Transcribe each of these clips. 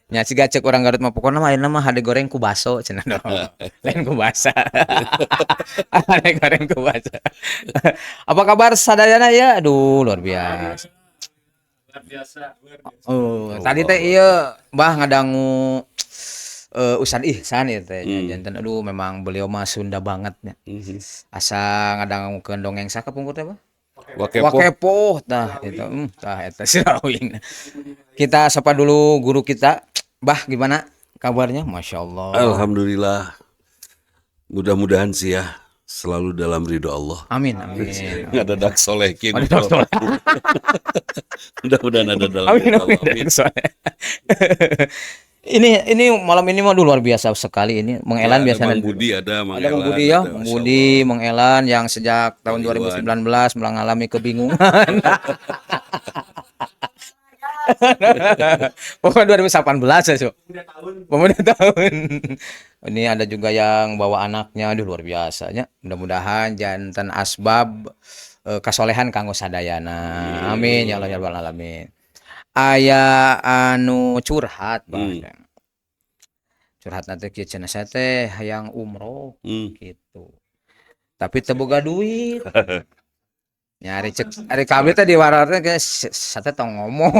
Nya siga cek orang Garut mah pokona mah ayeuna mah hade goreng ku baso cenah dong. Lain ku basa. Hade goreng ku baso. Apa kabar sadayana ya? Aduh luar biasa. Luar biasa, luar biasa. Oh, tadi teh Allah ieu Akbar. Mbah ngadangu Ustad Ihsan ieu teh nya Hmm. janten aduh memang beliau mah Sunda banget nya. Mhm. Asa ngadangukeun dongeng saka pungkur teh, Bang? Wakepoh. Wakepoh tah eta tah eta si Rawing. Kita sapa dulu guru kita. Bah, gimana kabarnya? Masya Allah. Alhamdulillah. Mudah-mudahan sih ya selalu dalam ridho Allah. Amin, amin. Ada dak solehin. Ada dokter. Mudah-mudahan ada dalam Amin, ridho Allah. amin. Amin. Ini malam ini mah luar biasa sekali ini. Mang Ya, Elan ada biasanya. Mang Budi, ada Mang Ada Mang Elan, Budi ya, ada, Mang Masya Budi, Allah. Mang Elan yang sejak tahun Bang Iwan. 2019 mengalami kebingungan. Pokoknya 2018 ya, Su. Udah tahun. Pemuda tahun. Ini ada juga yang bawa anaknya, aduh luar biasanya. Mudah-mudahan jantan asbab kasolehan kanggo sadayana. Amin ya Allah ya rabbal alamin. Aya anu curhat, Bang. Curhat nanti kieu cenah saya teh hayang umroh gitu. Tapi teu boga duit. Nyari cek ari kabeh teh di waratna ge sate tong ngomong.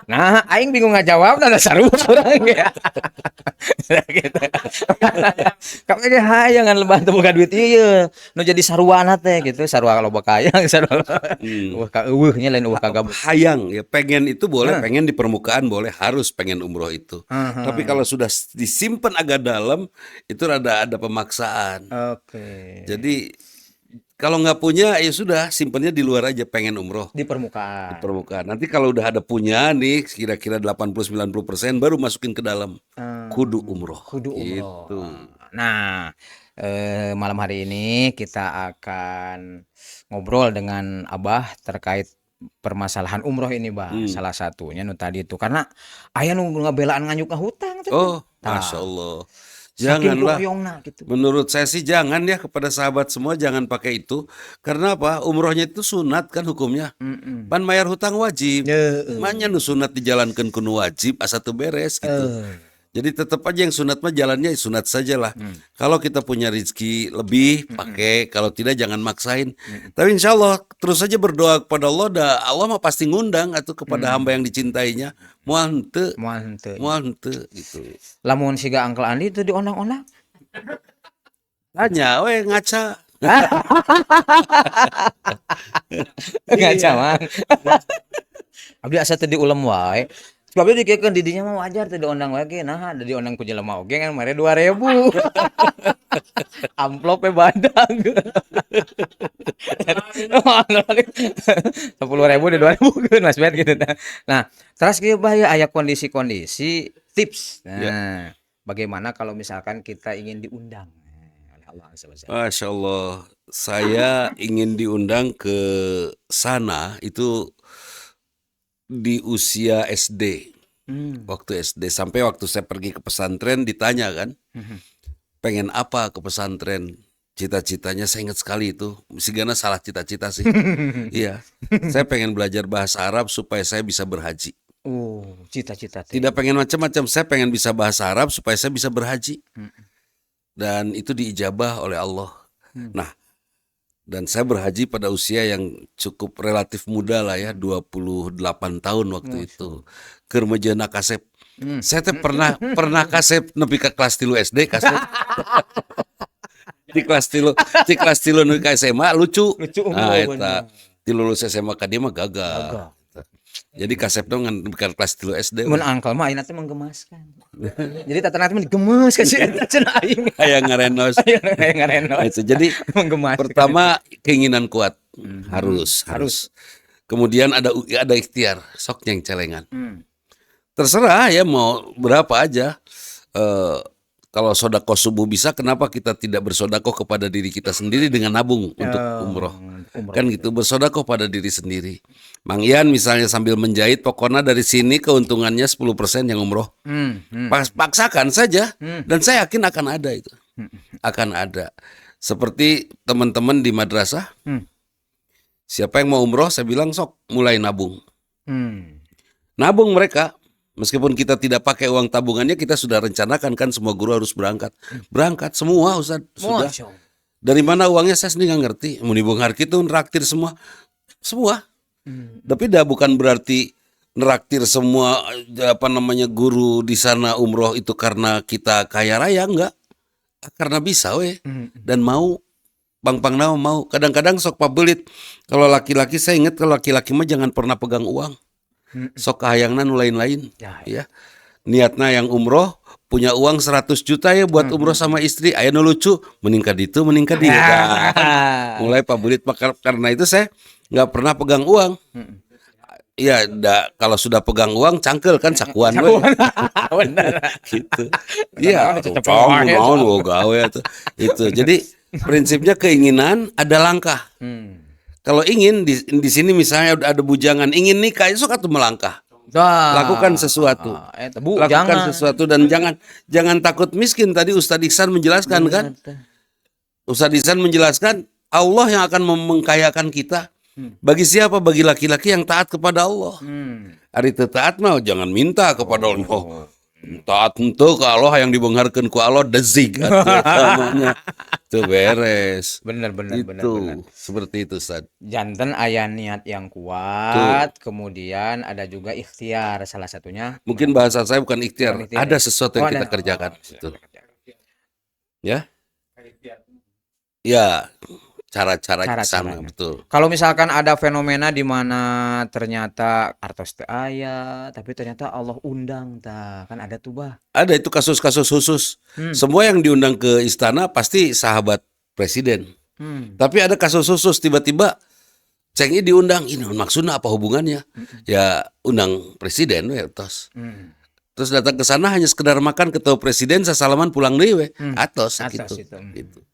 Nah, aing bingung ngajawab da sarua urang ge. Gitu. Kabeh ge hayang ngan lebah teu boga duit ieu. Nu jadi saruana teh gitu, sarua loba kaya, sarua. Eueuh ka eueuhnya lain eueuh kagabut. Hayang ya, pengen itu boleh, pengen di permukaan boleh, harus pengen umroh itu. Tapi kalau sudah disimpan agak dalam itu ada pemaksaan. Oke. Jadi kalau nggak punya ya sudah simpennya di luar aja, pengen umroh Di di permukaan. permukaan. Nanti kalau udah ada punya nih kira-kira 80-90% baru masukin ke dalam. Kudu umroh. Kudu umroh. Gitu. Nah, malam hari ini kita akan ngobrol dengan Abah terkait permasalahan umroh ini, Bah. Salah satunya nu tadi itu karena aya nu ngabelaan nganyuk hutang tuh. Oh, Tah. Masya Allah. Saking Janganlah. doyongna gitu. Menurut saya sih jangan ya, kepada sahabat semua jangan pakai itu. Karena apa? Umrohnya itu sunat kan hukumnya. Pan mayar hutang wajib. Manya nu sunat dijalankan kudu wajib asa teu beres gitu. Jadi tetap aja yang sunat mah jalannya sunat sajalah. Kalau kita punya rezeki lebih pakai, kalau tidak jangan maksain. Tapi insya Allah terus saja berdoa kepada Allah, Allah mah pasti ngundang atau kepada hamba yang dicintainya. Moal henteu, Moal henteu. moal henteu gitu. Lamun siga Uncle Andi itu diondang-ondang. Tanya, we ngaca. Ngaca mang. Abdi asa teu diulem wae. Sebabnya dikekeun didinya mah wajar teu diondang wae ge. Nah, ada diondang ku jelema oge kan mere 2000. Amplopnya badag. 10.000 di 2000 kan Mas Bet gitu. Nah, terus kieu bahaya aya kondisi-kondisi tips. Nah, bagaimana kalau misalkan kita ingin diundang oleh Allah Azza wa Jalla. Masya Allah, saya ingin diundang ke sana itu di usia SD. Waktu SD sampai waktu saya pergi ke pesantren ditanya kan, pengen apa ke pesantren? Cita-citanya saya ingat sekali itu, sigana salah cita-cita sih. Iya, saya pengen belajar bahasa Arab supaya saya bisa berhaji. Oh, cita-cita teh. Tidak pengen macam-macam, saya pengen bisa bahasa Arab supaya saya bisa berhaji. Dan itu diijabah oleh Allah. Nah, dan saya berhaji pada usia yang cukup relatif muda lah ya, 28 tahun waktu itu. Keur mejeuna kasep. Saya teh pernah kasep nepi ka kelas 3 SD kasep. Di kelas 3 nepi ka SMA lucu. Nah, eta ti lulus SMA ka dieu mah gagal. Jadi kasep dong bukan kelas 3 SD. Mun angkel mah ayeuna teh menggemaskan. Jadi tata nanti mah digemes ka si eta cenah aing. Aya ngarenos. Aya ngarenos. Itu. Jadi Menggemaskan. pertama keinginan kuat. Harus. Kemudian ada ikhtiar, sok yang celengan. Terserah ya mau berapa aja. Kalau sodako subuh bisa, kenapa kita tidak bersodako kepada diri kita sendiri dengan nabung untuk umroh? Kan gitu, bersodako pada diri sendiri. Mang Ian misalnya sambil menjahit, pokoknya dari sini keuntungannya 10% yang umroh. Paksakan saja, dan saya yakin akan ada itu. Akan ada. Seperti teman-teman di madrasah, siapa yang mau umroh, saya bilang sok mulai nabung. Nabung mereka. Meskipun kita tidak pakai uang tabungannya, kita sudah rencanakan kan semua guru harus berangkat. Berangkat semua Ustaz, sudah. Masya Allah. Dari mana uangnya saya sendiri nggak ngerti. Mau Bung Harki itu neraktir semua. Semua. Tapi dah bukan berarti neraktir semua guru di sana umroh itu karena kita kaya raya, enggak. Karena bisa dan mau. Bang Pangnao mau. Kadang-kadang sok pabelit. Kalau laki-laki saya ingat kalau laki-laki mah jangan pernah pegang uang. Sok kahayangna nu lain-lain. Ya. Niatnya yang umroh punya uang 100 juta ya buat umroh sama istri. Aya nu lucu, meningkat itu. Mulai pabelit karena itu saya nggak pernah pegang uang. Iya, kalau sudah pegang uang cangkel kan sakuan we. Benar. Gitu. Iya, mau gawe itu. Jadi prinsipnya keinginan ada langkah. Kalau ingin di sini misalnya ada bujangan ingin nikah, sok atuh melangkah. Lakukan sesuatu. Lakukan sesuatu dan jangan takut miskin. Tadi Ustadz Iksan menjelaskan kan? Ustadz Iksan menjelaskan Allah yang akan mengkayakan kita. Bagi siapa? Bagi laki-laki yang taat kepada Allah. Ari teu taat mah jangan minta kepada Allah. Taat untuk ke Allah yang dibongkarkan ku Allah dezik namanya. Itu beres. Benar. Seperti itu Ustaz. Jantan aya niat yang kuat, kemudian ada juga ikhtiar salah satunya. Mungkin bahasa saya bukan ikhtiar, Bukan ikhtiar, ada sesuatu yang ada. kita kerjakan. Ya? Ya, cara-cara ke sana, betul. Kalau misalkan ada fenomena di mana ternyata artos teu aya, tapi ternyata Allah undang kan ada tuh bah. Ada itu kasus-kasus khusus. Semua yang diundang ke istana pasti sahabat presiden. Tapi ada kasus khusus tiba-tiba cengnya diundang, ini maksudnya apa hubungannya? Ya undang presiden we tos. Terus datang ke sana hanya sekedar makan ketemu presiden sasalaman pulang deui we. Atos gitu. Gitu.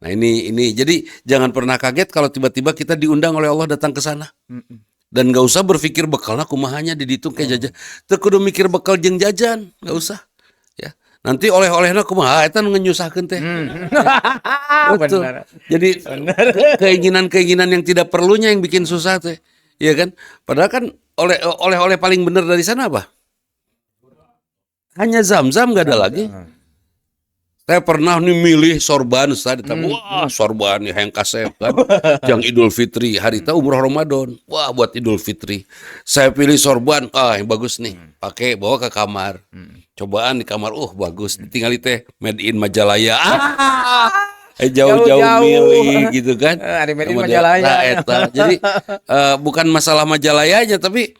Nah ini jadi jangan pernah kaget kalau tiba-tiba kita diundang oleh Allah datang ke sana. Dan nggak usah berpikir bekalnya kumahanya diditung kayak jajan. Teu kudu mikir bekal jeung jajan, nggak usah. Ya. Nanti oleh-olehna kumaha eta nu nyusahkeun teh. Betul. Jadi keinginan-keinginan yang tidak perlunya yang bikin susah teh. Iya kan? Padahal kan oleh-oleh paling benar dari sana apa? Hanya Zam-Zam nggak ada lagi. Saya pernah nih milih sorban Ustaz, wah sorban nih yang kasep kan, yang Idul Fitri, hari itu umroh Ramadan, wah buat Idul Fitri, saya pilih sorban, yang bagus nih, pakai bawa ke kamar, cobaan di kamar, bagus, ditinggali teh made in Majalaya, jauh-jauh milih gitu kan, Made in Majalaya. Jadi bukan masalah Majalayanya tapi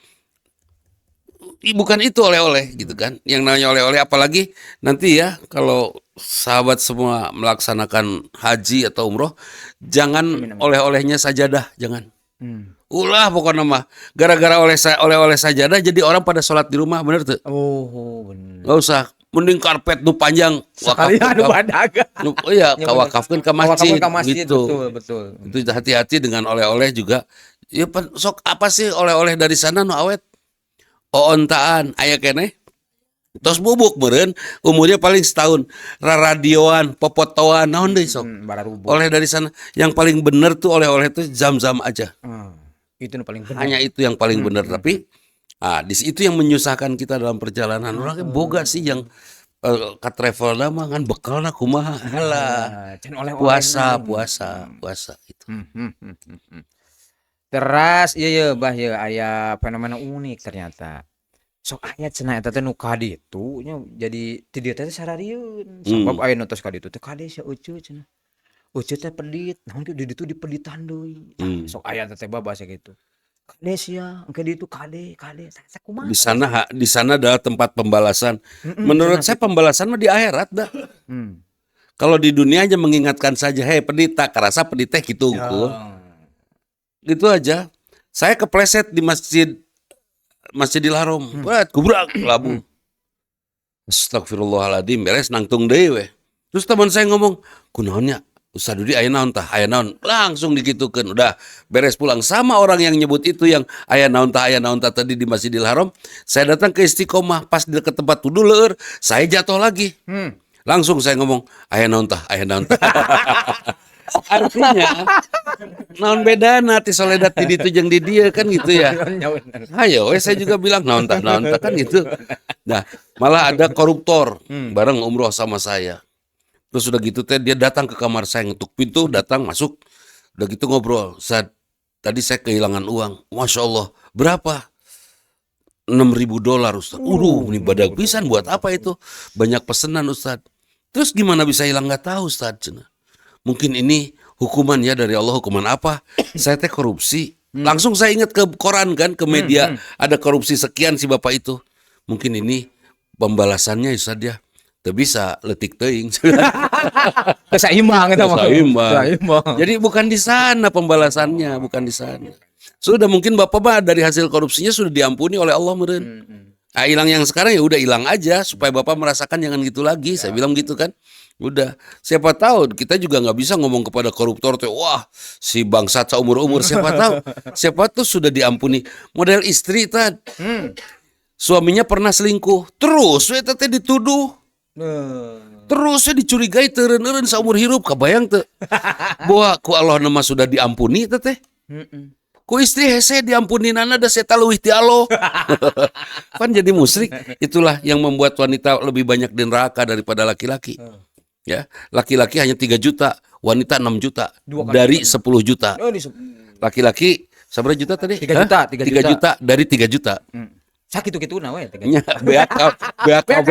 bukan itu oleh-oleh gitu kan. Yang namanya oleh-oleh apalagi nanti ya kalau sahabat semua melaksanakan haji atau umroh, jangan oleh-olehnya sajadah, jangan. Ulah pokoknya mah gara-gara oleh-oleh sajadah jadi orang pada sholat di rumah, bener tuh? Bener. Gak usah, mending karpet nu panjang Sekalian badag. Iya, kawakafkeun ke masjid gitu. Betul. Itu hati-hati dengan oleh-oleh juga. Ya sok apa sih oleh-oleh dari sana nu awet? Ontaan aya keneh tos bubuk meureun umurnya paling setahun radioan popotoan naon deui sok oleh dari sana yang paling bener tuh oleh-oleh itu Zam-Zam aja itu yang paling bener. Hanya itu yang paling bener tapi itu yang menyusahkan kita dalam perjalanan orang boga sih yang ka travel mah ngan bekalna kumaha halah puasa itu. Teras iya bah ya aya fenomena unik ternyata. Sok aya cenah eta teh nu kaditu nya jadi ti dieu teh sararieun. Sabab aya nu tos kaditu teh kade sia euceu cenah. Euceu teh pedit, naon kieu di ditu dipeditan deui. Sok aya teh bahasa gitu. Kade sia, engke ditu kade. Sakumaha? Di sana adalah tempat pembalasan. Menurut saya pembalasan mah di akhirat dah. Kalau di dunia aja mengingatkan saja, hei pedit tak kerasa pedit teh gitu unggul. Gitu aja. Saya kepleset di Masjidil Haram. Buat gubrak labu. Astagfirullahaladzim, beres nangtung deui we. Terus teman saya ngomong, kunaonnya? Ustaz Dudi aya naon tah? Aya naon? Langsung digitukeun. Udah beres pulang sama orang yang nyebut itu yang aya naon tah tadi di Masjidil Haram. Saya datang ke Istiqomah pas di dekat tempat wudu leueur, saya jatuh lagi. Langsung saya ngomong, aya naon tah? Artinya naon bedana ti soledad di ditu jeung di dieu kan gitu ya. Ayo saya juga bilang naon tah kan gitu. Nah, malah ada koruptor bareng umroh sama saya. Terus udah gitu teh dia datang ke kamar saya, ngetuk pintu, datang masuk. Udah gitu ngobrol. Saat tadi saya kehilangan uang. Masya Allah, berapa? $6.000 Ustaz. Ini badak pisan buat apa itu? Banyak pesanan Ustaz. Terus gimana bisa hilang nggak tahu Ustaz. Cenah. Mungkin ini hukuman ya dari Allah, hukuman apa? Saya teh korupsi. Langsung saya ingat ke koran kan, ke media ada korupsi sekian si bapak itu. Mungkin ini pembalasannya Ustaz ya. Teu bisa letik teuing. Kesaimbang itu mah. Saimbang. Jadi bukan di sana pembalasannya, bukan di sana. Sudah mungkin Bapak mah dari hasil korupsinya sudah diampuni oleh Allah meureun. Nah, hilang yang sekarang ya udah hilang aja supaya Bapak merasakan jangan gitu lagi. Saya bilang gitu kan. Udah, siapa tahu kita juga nggak bisa ngomong kepada koruptor tuh, wah si bangsat seumur-umur, siapa tahu. Siapa tuh sudah diampuni. Model istri tadi. Suaminya pernah selingkuh, terus we teh dituduh. Terus saya dicurigai teureun-eureun saumur hirup, kabayang teu. Bahwa ku Allah nama sudah diampuni teh. Ku istri hese diampuninana da seta leuwih ti Allah. Kan jadi musyrik. Itulah yang membuat wanita lebih banyak di neraka daripada laki-laki. Ya, laki-laki hanya 3 juta, wanita 6 juta dari 10 juta. Laki-laki seberapa juta tadi? 3 juta, 3 3 juta dari 3 juta. Sakitu-kituna we 3 Nya, BAKB.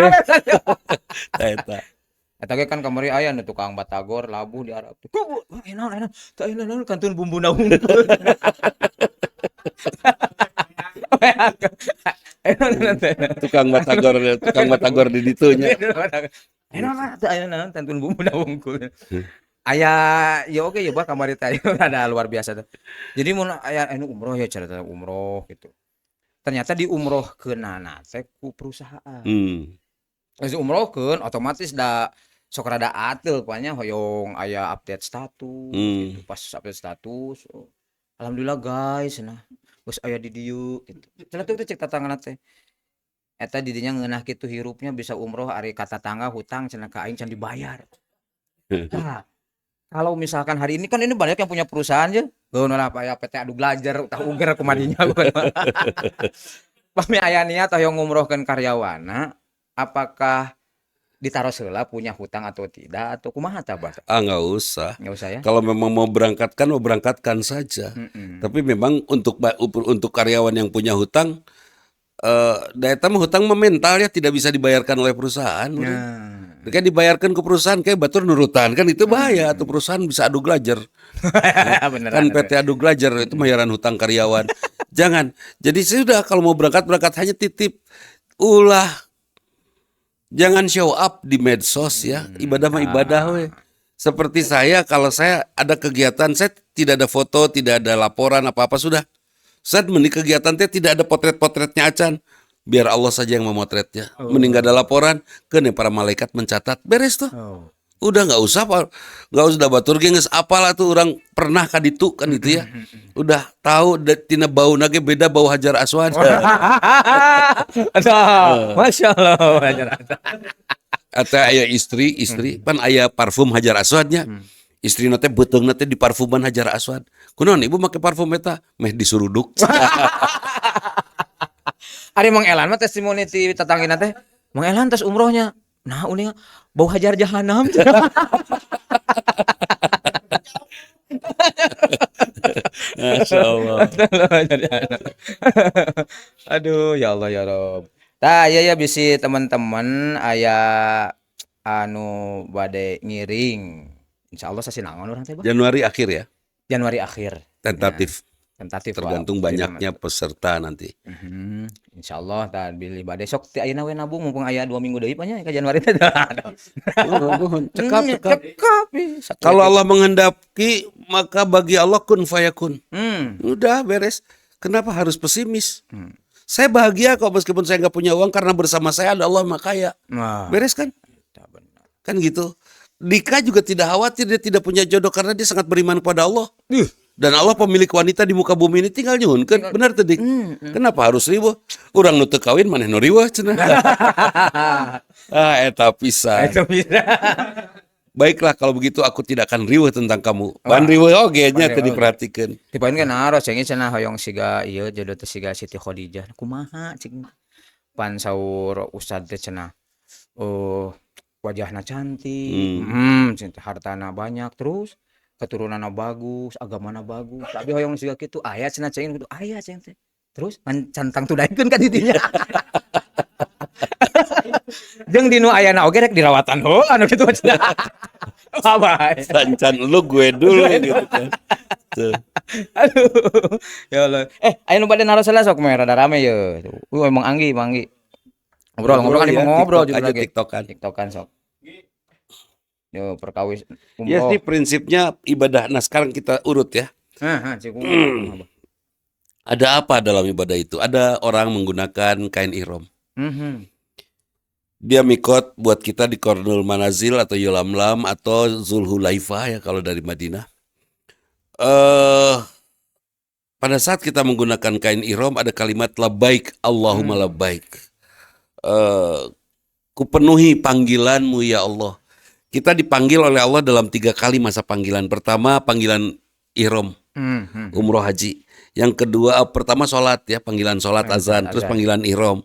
Eta. Eta ge kan kamari aya nu tukang batagor labu di Arab. Ku enak teu enak kantun bumbu naung. Tukang batagor di ditunya. Enak teu enak kantun bumbu naung. Aya ya oke ya bah kamari teh ada luar biasa tuh. Jadi mun aya anu umroh ya cerita umroh gitu. Ternyata diumrohkeunana teh ku perusahaan. Geus umrohkeun otomatis da sok rada atil pokoknya hoyong aya update status gitu. Pas update status alhamdulillah guys nah geus aya di dieu gitu. Cenah teh cek tatangana teh. Eta di dinya ngeunah kitu hirupnya bisa umroh ari ka tatangga hutang cenah ka aing can dibayar. Nah, kalau misalkan hari ini kan ini banyak yang punya perusahaan ya. Geuna lah aya PT Adu Glajer utah uger kumadinya. Pami aya niat hoyong ngumrohkeun karyawanna, apakah ditaruh heula punya hutang atau tidak atau kumaha tah Bah? Nggak usah. Nggak usah ya. Kalau memang mau berangkatkan saja. Tapi memang untuk karyawan yang punya hutang, daya tambah hutang mental ya tidak bisa dibayarkan oleh perusahaan. Kayak dibayarkan ke perusahaan kayak batur nurutan kan itu bahaya atau perusahaan bisa adu glajer. Kan PT Adu Glajer itu bayaran hutang karyawan. Jangan. Jadi sudah kalau mau berangkat hanya titip. Jangan show up di medsos ya. Ibadah mah ibadah we. Seperti saya kalau saya ada kegiatan saya tidak ada foto, tidak ada laporan apa-apa sudah. Saat kegiatan teh tidak ada potret-potretnya acan. Biar Allah saja yang memotretnya. Mending gak ada laporan, kene para malaikat mencatat. Beres tuh. Udah nggak usah batur geus apalah tuh orang pernah kaditu kan itu ya. Udah tahu tina bau nage beda bau Hajar Aswad. Aduh, Masya Allah Hajar Aswad. Atau aya istri pan aya parfum Hajar Aswadnya. Istri nate beteung nate di parfuman Hajar Aswad. Kunaon ibu make parfum eta? Meh disuruduk. Ari Mang Elan mah testimoni ti tetanggina teh. Mang Elan tes umrohnya. Nah, uning bau hajar jahanam. Masyaallah. Aduh, ya Allah ya Rob. Tah, ya bisi teman-teman aya anu bade ngiring. Insyaallah sasinangon urang teh, Bang. Januari akhir ya. Januari akhir. Tentatif. Tentatif Tergantung banyaknya peserta nanti. Insyaallah tah bilih bade sok ti ayeuna we nabung mumpung aya 2 minggu deui nya ka Januari teh. Cekap. Kalau Allah menghendaki maka bagi Allah kun fayakun. Udah beres. Kenapa harus pesimis? Saya bahagia kok meskipun saya nggak punya uang karena bersama saya ada Allah Maha Kaya. Beres kan? Kan gitu. Dika juga tidak khawatir dia tidak punya jodoh karena dia sangat beriman kepada Allah. Dan Allah pemilik wanita di muka bumi ini tinggal nyuhun kan benar tadi. Kenapa harus riweuh? Urang nu teu kawin maneh nu riweuh cenah. Eta pisan. Baiklah kalau begitu aku tidak akan riweuh tentang kamu. Ban riweuh oge nya teu diperhatikeun. Tipoin kan naros cenah hoyong siga ieu jodoh teh siga Siti Khadijah. Kumaha cing pan saur ustad teh cenah wajahna cantik, hartana banyak, terus keturunanna bagus, agamana bagus. Tapi hoyong siga kitu aya cenah cengin kitu, aya ceng teh. Terus ngan cantang tudaikeun ka didinya. Jeung dinu ayana oge rek dirawatan heula anu kitu cenah. Bae. Sancan lu gue dulu gitu kan. Tuh. Aduh. Ya Allah. Aya nu bade naros sok mah rada rame ye. Emang Anggi, Manggi. Ngobrol kan ngobrol juga lagi. TikTokan sok. Yo perkawis Ya sih prinsipnya ibadah. Nah sekarang kita urut ya. Ada apa dalam ibadah itu? Ada orang menggunakan kain ihram. Dia mikot buat kita di Kornul Manazil atau Yulamlam atau Zulhulaifah ya kalau dari Madinah. Pada saat kita menggunakan kain ihram ada kalimat labbaik Allahumma labbaik. Kupenuhi panggilanmu ya Allah. Kita dipanggil oleh Allah dalam 3 kali masa panggilan. Pertama panggilan ihram, umroh haji. Yang kedua pertama sholat ya, panggilan sholat azan. Terus panggilan ihram,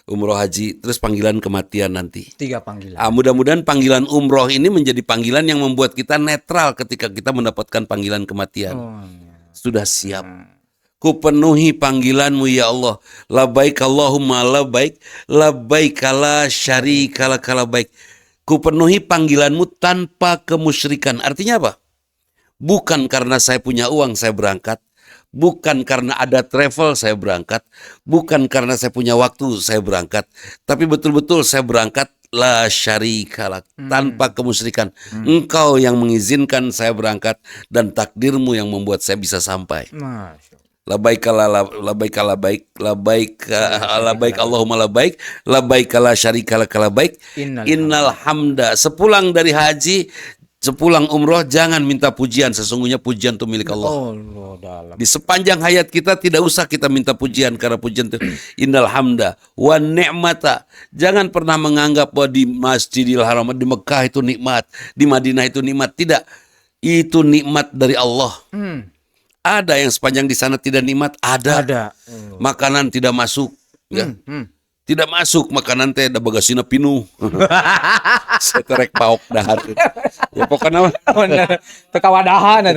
umroh haji. Terus panggilan kematian nanti. 3 panggilan. Mudah-mudahan panggilan umroh ini menjadi panggilan yang membuat kita netral ketika kita mendapatkan panggilan kematian. Sudah siap. Kupenuhi panggilanmu ya Allah. Labbaik Allahumma labbaik. Labbaik la syarika lak labbaik. Kupenuhi panggilanmu tanpa kemusyrikan. Artinya apa? Bukan karena saya punya uang saya berangkat. Bukan karena ada travel saya berangkat. Bukan karena saya punya waktu saya berangkat. Tapi betul-betul saya berangkat la syarika lak. Tanpa kemusyrikan. Engkau yang mengizinkan saya berangkat. Dan takdirmu yang membuat saya bisa sampai. Labbaik Allahumma labbaik labbaik la syarika lak labbaik innal hamda. Sepulang dari haji, sepulang umroh jangan minta pujian, sesungguhnya pujian itu milik Allah. Di sepanjang hayat kita tidak usah kita minta pujian karena pujian itu innal hamda wa ni'mata. Jangan pernah menganggap bahwa di Masjidil Haram di Mekah itu nikmat, di Madinah itu nikmat. Tidak. Itu nikmat dari Allah. Ada yang sepanjang di sana tidak nikmat, ada. Makanan tidak masuk, ya. Tidak masuk makanan teh da bagasina pinuh. Saya terek paok dahar. Ya pokoknya Tekawadahan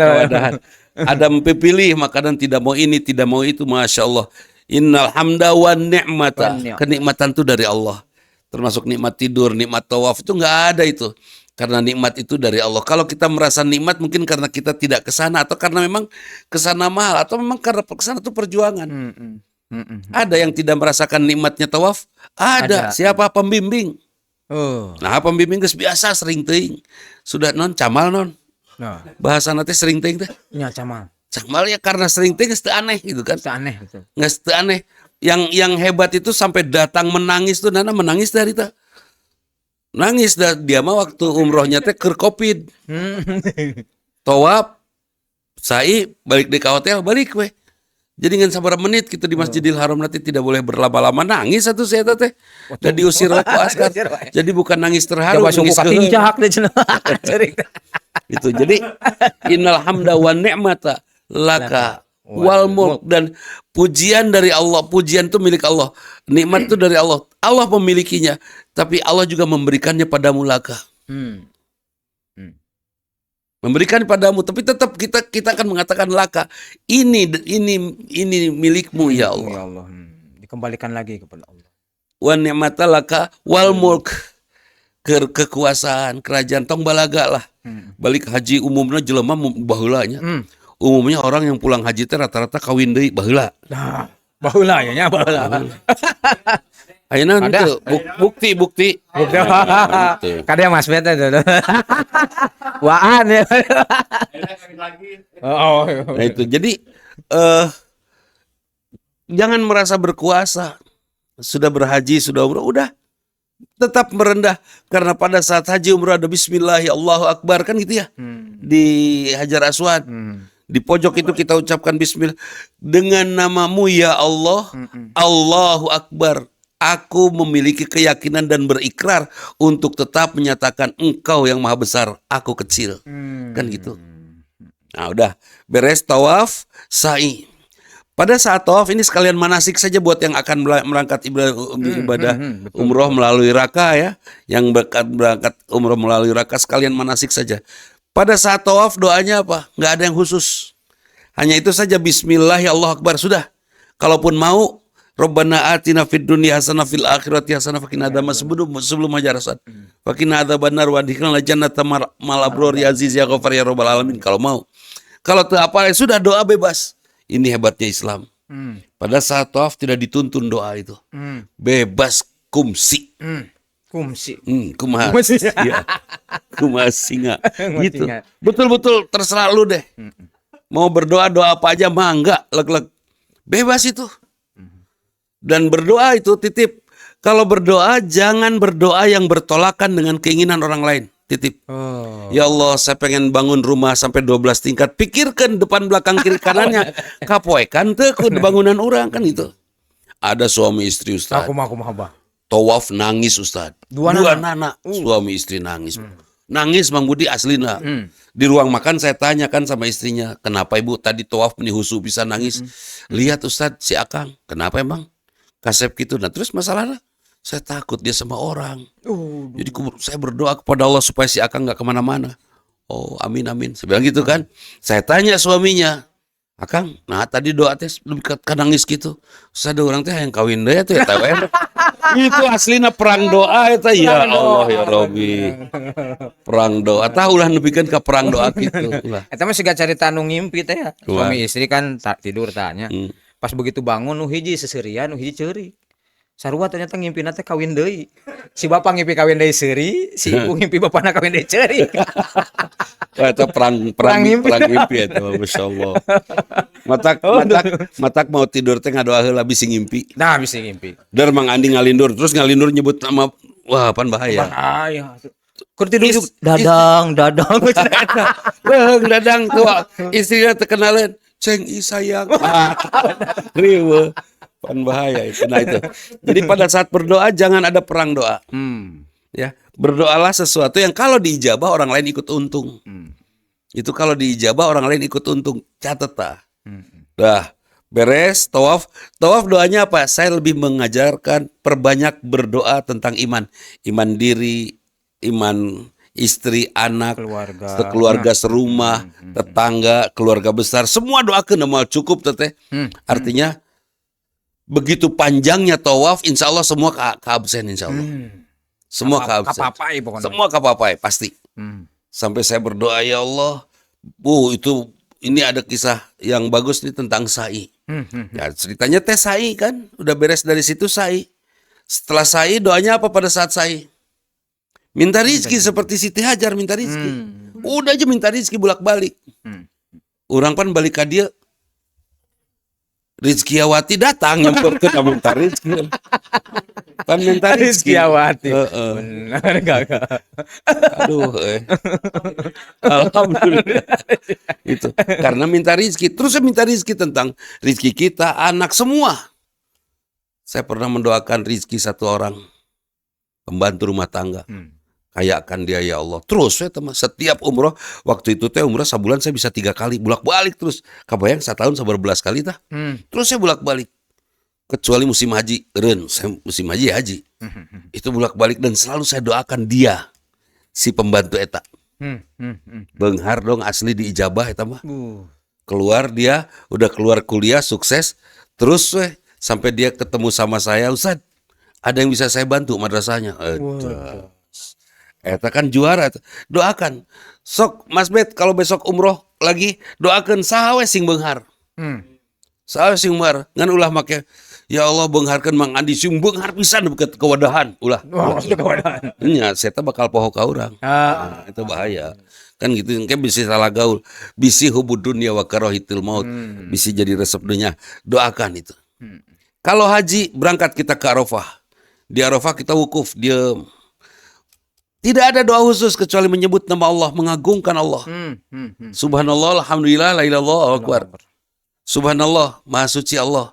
Ada pilih makanan tidak mau ini, tidak mau itu, masya Allah. Innal hamda wa ni'mata. Kenikmatan itu dari Allah. Termasuk nikmat tidur, nikmat tawaf itu nggak ada itu. Karena nikmat itu dari Allah. Kalau kita merasa nikmat mungkin karena kita tidak ke sana atau karena memang ke sana mahal atau memang karena ke sana itu perjuangan. Ada yang tidak merasakan nikmatnya tawaf? Ada. Siapa? Pembimbing. Nah, pembimbing geus biasa sering teuing. Sudah non camal non. Bahasa nanti sering teuing teh. Nya camal. Camal ya karena sering teuing geus teu aneh gitu kan. Teu aneh betul. Geus teu aneh. Yang hebat itu sampai datang menangis tuh nana menangis dari teh. Nangis dah dia mah waktu umrohnya teh keur Covid. Tawaf, sai balik di hotel balik we. Jadi ngan sabar menit kita di Masjidil Haram nanti tidak boleh berlama-lama nangis satu saya teh. Dan diusir ku askar. Jadi bukan nangis terharu, nangis ketincak deh cenah. Itu. Jadi innal hamda wa ni'mata laka wal mulk, dan pujian dari Allah, pujian itu milik Allah, nikmat itu dari Allah, Allah memilikinya, tapi Allah juga memberikannya padamu laka, memberikan padamu, tapi tetap kita akan mengatakan laka, ini milikmu ya Allah, dikembalikan lagi kepada Allah. Wa ni'mata laka wal mulk, kekuasaan kerajaan tong balaga lah, balik haji umumnya jelema baheulanya. Umumnya orang yang pulang haji teh rata-rata kawin deui baheula. Nah, baheula nya baheula. Ayeuna henteu bukti. Kada Mas Beta itu. Waan ya. Oh. Nah itu. Jadi jangan merasa berkuasa. Sudah berhaji, sudah umrah, udah tetap merendah, karena pada saat haji umrah ada bismillah Allahu akbar kan gitu ya. Di Hajar Aswad. Di pojok itu kita ucapkan bismillah, dengan namamu ya Allah, Allahu Akbar. Aku memiliki keyakinan dan berikrar untuk tetap menyatakan engkau yang maha besar, aku kecil. Kan gitu. Nah udah beres tawaf, sa'i. Pada saat tawaf ini sekalian manasik saja buat yang akan berangkat ibadah betul, umroh melalui Raka ya, yang berangkat umroh melalui Raka sekalian manasik saja. Pada saat tawaf doanya apa? Nggak ada yang khusus. Hanya itu saja Bismillah ya Allah Akbar sudah. Kalaupun mau Rabbana atina fid dunya hasanah fil akhirati hasanah wa qina adzaban sebelum aja Rasul. Wa qina adzabannar wa adkhilna jannata mal abror ya aziz ya ghafar ya rabbal alamin kalau mau. Kalau apa sudah doa bebas. Ini hebatnya Islam. Pada saat tawaf tidak dituntun doa itu. Bebas kumsi. Kumsi. Kumaha. Iya. Kumaha singa. Gitu. Singa. Betul-betul terserah lu deh. Mau berdoa doa apa aja mah enggak, leg-leg. Bebas itu. Dan berdoa itu titip. Kalau berdoa jangan berdoa yang bertolakan dengan keinginan orang lain. Titip. Oh. Ya Allah, saya pengen bangun rumah sampai 12 tingkat. Pikirkan depan belakang kiri kanannya. Kapoekan teh ku bangunan orang kan itu. Ada suami istri Ustaz. Aku mah bah. Tawaf nangis Ustaz. Dua anak. Suami istri nangis. Nangis Mang Budi aslina. Di ruang makan saya tanyakan sama istrinya, kenapa ibu tadi tawaf nih husu bisa nangis? Lihat Ustaz si Akang, kenapa emang? Kasep gitu. Nah terus masalahnya, saya takut dia sama orang. Jadi saya berdoa kepada Allah supaya si Akang nggak kemana-mana. Oh amin amin. Saya bilang gitu kan. Saya tanya suaminya, Akang, nah tadi doa teh lebih ke nangis gitu. Terus ada orang teh yang kawin deh tuh ya TWM. Itu aslinya perang doa itu ya Allah ya Robbi. Perang doa. Tah ulah nepikeun ka perang doa gitu. Ulah. Eta mah siga carita nu ngimpi teh ya. Wah. Suami istri kan tidur tanya. Pas begitu bangun nu hiji seserian, nu hiji ceurik. Sarua ternyata ngimpina teh kawin deui. Si bapak ngimpi kawin deui seuri, si ibu ngimpi bapana kawin deui ceurik. Wah, itu perang mimpi itu, Masya Allah. Matak mau tidur teh ngadoa heula bisi ngimpi. Nah, bisa ngimpi. Der Mang Andi ngalindur, terus ngalindur nyebut nama, wah pan bahaya. Bahaya. Kur tidur dadang. Beung dadang tua, istrinya terkenalin, Ceng I sayang. Riwe, pan bahaya itu. Nah itu. Jadi pada saat berdoa jangan ada perang doa. Ya, berdoalah sesuatu yang kalau diijabah orang lain ikut untung. Itu kalau diijabah orang lain ikut untung. Catat tak. Dah, beres tawaf. Tawaf doanya apa? Saya lebih mengajarkan perbanyak berdoa tentang iman. Iman diri, iman istri, anak, keluarga serumah, tetangga, keluarga besar. Semua doakan nama cukup teteh. Artinya begitu panjangnya tawaf, insya Allah semua keabsen insya Allah. Semua keabsen. Kapapai pokoknya. Semua kapapai pasti. Sampai saya berdoa ya Allah, ini ada kisah yang bagus nih tentang sa'i. Ya, ceritanya teh sa'i kan, udah beres dari situ sa'i. Setelah sa'i doanya apa pada saat sa'i? Minta rizki seperti Siti Hajar minta rizki. Udah aja minta rizki bolak-balik. Orang pan balik ke dia, Rizkiawati datang nyemperkeun minta rizki. Pan minta rizki. Rizkiawati. Benar gak? Aduh, Alhamdulillah. Itu karena minta rizki. Terus saya minta rizki tentang rizki kita, anak semua. Saya pernah mendoakan rizki satu orang pembantu rumah tangga. Kayakan dia ya Allah. Terus saya setiap umroh, waktu itu teh umroh sebulan saya bisa 3 kali bolak-balik terus. Kabayang setahun sabar belas kali tah. Terus saya bolak-balik. Kecuali musim haji, saya musim haji. Itu bolak-balik dan selalu saya doakan dia, si pembantu eta. Beunghar dong asli diijabah eta mah. Keluar dia, udah keluar kuliah sukses, terus sampai dia ketemu sama saya, Ustaz, ada yang bisa saya bantu madrasahnya. Eta kan juara. Doakan. Sok Mas Bet kalau besok umroh lagi doakan saha we sing beunghar. Saha sing beunghar ngan ulah make ya Allah beungharkeun Mang Andi sing beunghar pisan beukeut kewadahan ulah. Kewadahan. Nya saya bakal poho ka urang. Nah, itu bahaya. Kan gitu engke bisi salah gaul, bisi hubud dunya wa karahitul maut, bisi jadi resep dunya. Doakan itu. Kalau haji berangkat kita ke Arafah. Di Arafah kita wukuf, diem. Tidak ada doa khusus kecuali menyebut nama Allah, mengagungkan Allah. Subhanallah, alhamdulillah, la ilaha illallah, akbar. Subhanallah, maha suci Allah.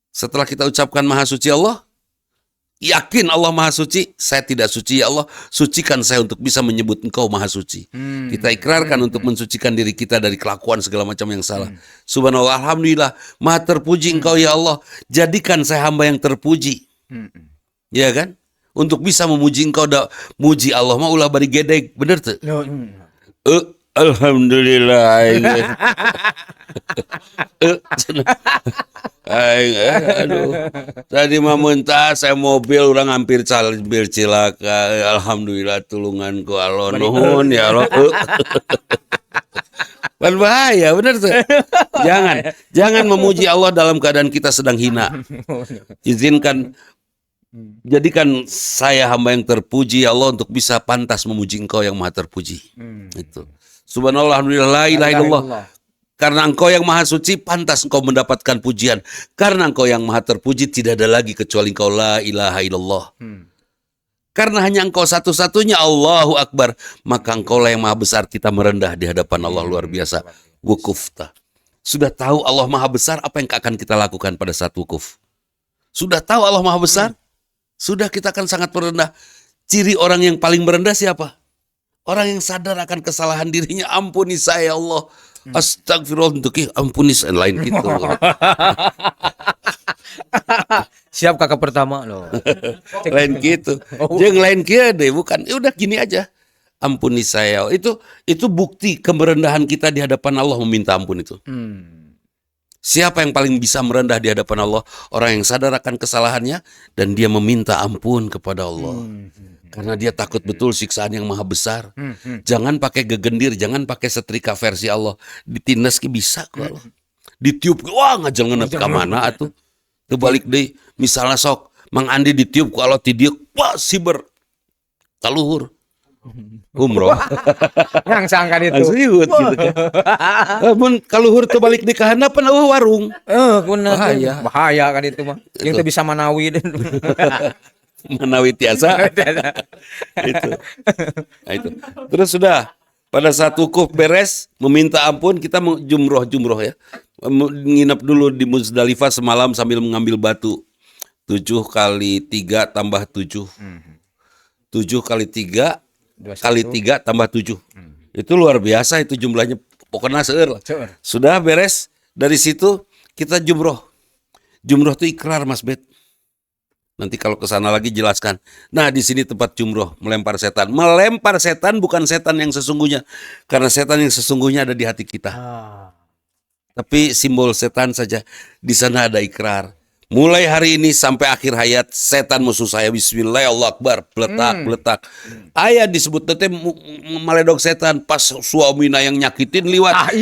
Setelah kita ucapkan maha suci Allah, yakin Allah Maha Suci, saya tidak suci, ya Allah, sucikan saya untuk bisa menyebut Engkau Maha Suci. Kita ikrarkan untuk mensucikan diri kita dari kelakuan segala macam yang salah. Subhanallah, alhamdulillah, Maha terpuji Engkau ya Allah, jadikan saya hamba yang terpuji. Ya kan? Untuk bisa memuji Engkau, muji Allah mah ulah bari gedeg, bener tuh? Alhamdulillah. Aduh. Tadi mah muntah saya mobil orang hampir cilaka. Alhamdulillah tulunganku Allah nuhun ya Allah. Kan bahaya, benar tuh. Jangan memuji Allah dalam keadaan kita sedang hina. Jadikan saya hamba yang terpuji ya Allah untuk bisa pantas memuji Engkau yang Maha terpuji. Itu. Subhanallah, alhamdulillah, la ilaha illallah. Karena Engkau yang Maha Suci, pantas Engkau mendapatkan pujian. Karena Engkau yang Maha terpuji, tidak ada lagi kecuali Engkau, la ilaha illallah. Karena hanya Engkau satu-satunya, Allahu Akbar, maka Engkau lah yang Maha besar. Kita merendah di hadapan Allah, luar biasa. Wukufta. Sudah tahu Allah Maha besar, apa yang akan kita lakukan pada saat wukuf? Sudah tahu Allah Maha besar? Sudah, kita akan sangat merendah. Ciri orang yang paling merendah siapa? Orang yang sadar akan kesalahan dirinya. Ampuni saya Allah. Astagfirullah, untuk ampuni saya. Lain gitu. Siap kakak pertama loh. Lain gitu. Jangan lain kia deh, bukan. Ya udah gini aja. Ampuni saya. Itu bukti kemerendahan kita di hadapan Allah, meminta ampun itu. Siapa yang paling bisa merendah di hadapan Allah? Orang yang sadar akan kesalahannya dan dia meminta ampun kepada Allah. Karena dia takut betul siksaan yang maha besar. Jangan pakai gegendir, jangan pakai setrika versi Allah. Ditindas ki bisa kok Allah. Ditiup, wah ngajal ngenep ke mana atuh. Terbalik deh, misalnya sok Mang Andi ditiup ku Allah tidiuk, wah siber kaluhur. Umroh. Yang sangkan itu. Asliut gitu kan. Mun kaluhur terbalik di kehandapan warung. Bahaya kan itu mah. Yang teu bisa manawi. Manawi tiasa. Itu. Nah, itu. Terus sudah pada saat wukuf beres meminta ampun, kita jumroh ya. Nginep dulu di Muzdalifah semalam sambil mengambil batu. 7 kali 3 tambah 7. 7 kali 3 kali 3 tambah 7. Itu luar biasa itu jumlahnya. Pokoknya seueur. Sudah beres, dari situ kita jumroh. Jumroh itu ikrar Mas Bet. Nanti kalau ke sana lagi jelaskan. Nah, di sini tempat jumroh, melempar setan. Melempar setan bukan setan yang sesungguhnya. Karena setan yang sesungguhnya ada di hati kita. Tapi simbol setan saja. Di sana ada ikrar. Mulai hari ini sampai akhir hayat, setan musuh saya. Bismillah, Allah Akbar. Peletak. Ayah disebut tete maledog setan. Pas suamina yang nyakitin liwat.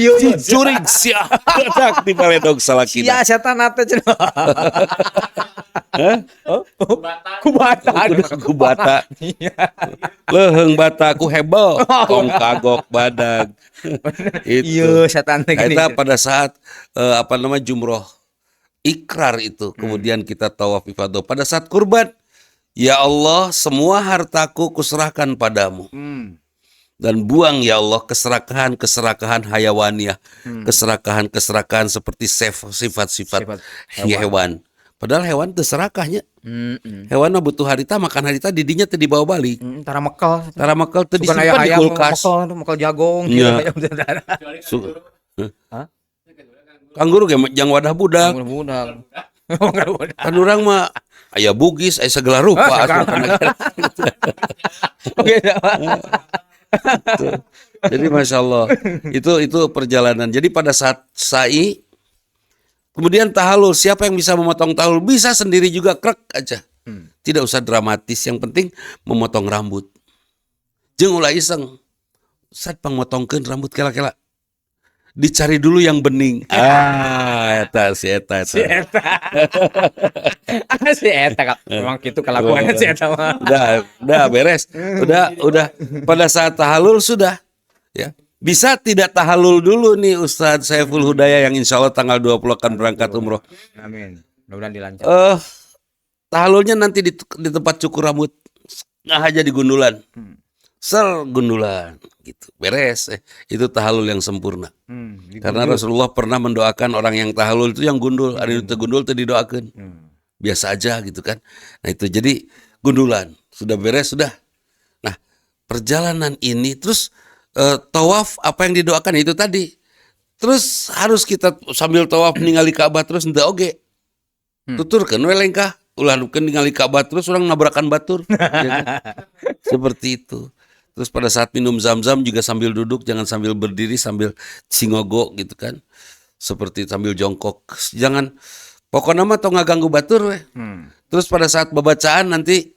Curig sia. Peletak di maledog salakina. Sia setan ate cenah. Kubata. Leheng bataku hebel. Kong kagok badag. Iya setan teh gini. Kita pada saat jumroh. Ikrar itu, kemudian kita tawaf ifadah. Pada saat kurban, ya Allah, semua hartaku kuserahkan padamu. Dan buang ya Allah keserakahan hayawaniyah, keserakahan seperti sifat-sifat hewan. Padahal hewan itu serakahnya. Hewan mah butuh harita, makan harita didinya teu dibawa balik. Tara mekel teu disimpan di kulkas. Mekel jagong. Iya. Kangguru ge jang wadah budak. Kan urang mah aya bugis, aya segala rupa. Jadi masya Allah itu perjalanan. Jadi pada saat sa'i, kemudian tahalul, siapa yang bisa memotong tahalul bisa sendiri juga krek aja. Tidak usah dramatis, yang penting memotong rambut. Jeung ulah iseng. Saat pangmotongkeun rambut kela-kela. Dicari dulu yang bening. Eta. Si eta Memang gitu kelakuannya si eta mah. Udah beres. Udah pada saat tahalul sudah ya. Bisa tidak tahalul dulu nih Ustadz Saiful Hudayah yang insya Allah tanggal 20 akan berangkat umroh. Amin. Mudah-mudahan dilancar. Tahalulnya nanti di tempat cukur rambut. Nah aja di gundulan. Gundulan gitu. Beres. Itu tahalul yang sempurna. Karena Rasulullah pernah mendoakan orang yang tahalul itu yang gundul. Ada itu gundul itu didoakan. biasa aja gitu kan. Nah itu jadi gundulan, sudah beres sudah. Nah perjalanan ini terus tawaf apa yang didoakan itu tadi. Terus harus kita sambil tawaf ningali Ka'bah terus ente oge. Tuturkeun we lengkah, ulah nukeun ningali Ka'bah terus orang nabrakan batur. Ya kan? Seperti itu. Terus pada saat minum zam-zam juga sambil duduk, jangan sambil berdiri sambil singogo gitu kan. Seperti sambil jongkok. Jangan pokoknya mah tong ngaganggu batur we. Terus pada saat bacaan nanti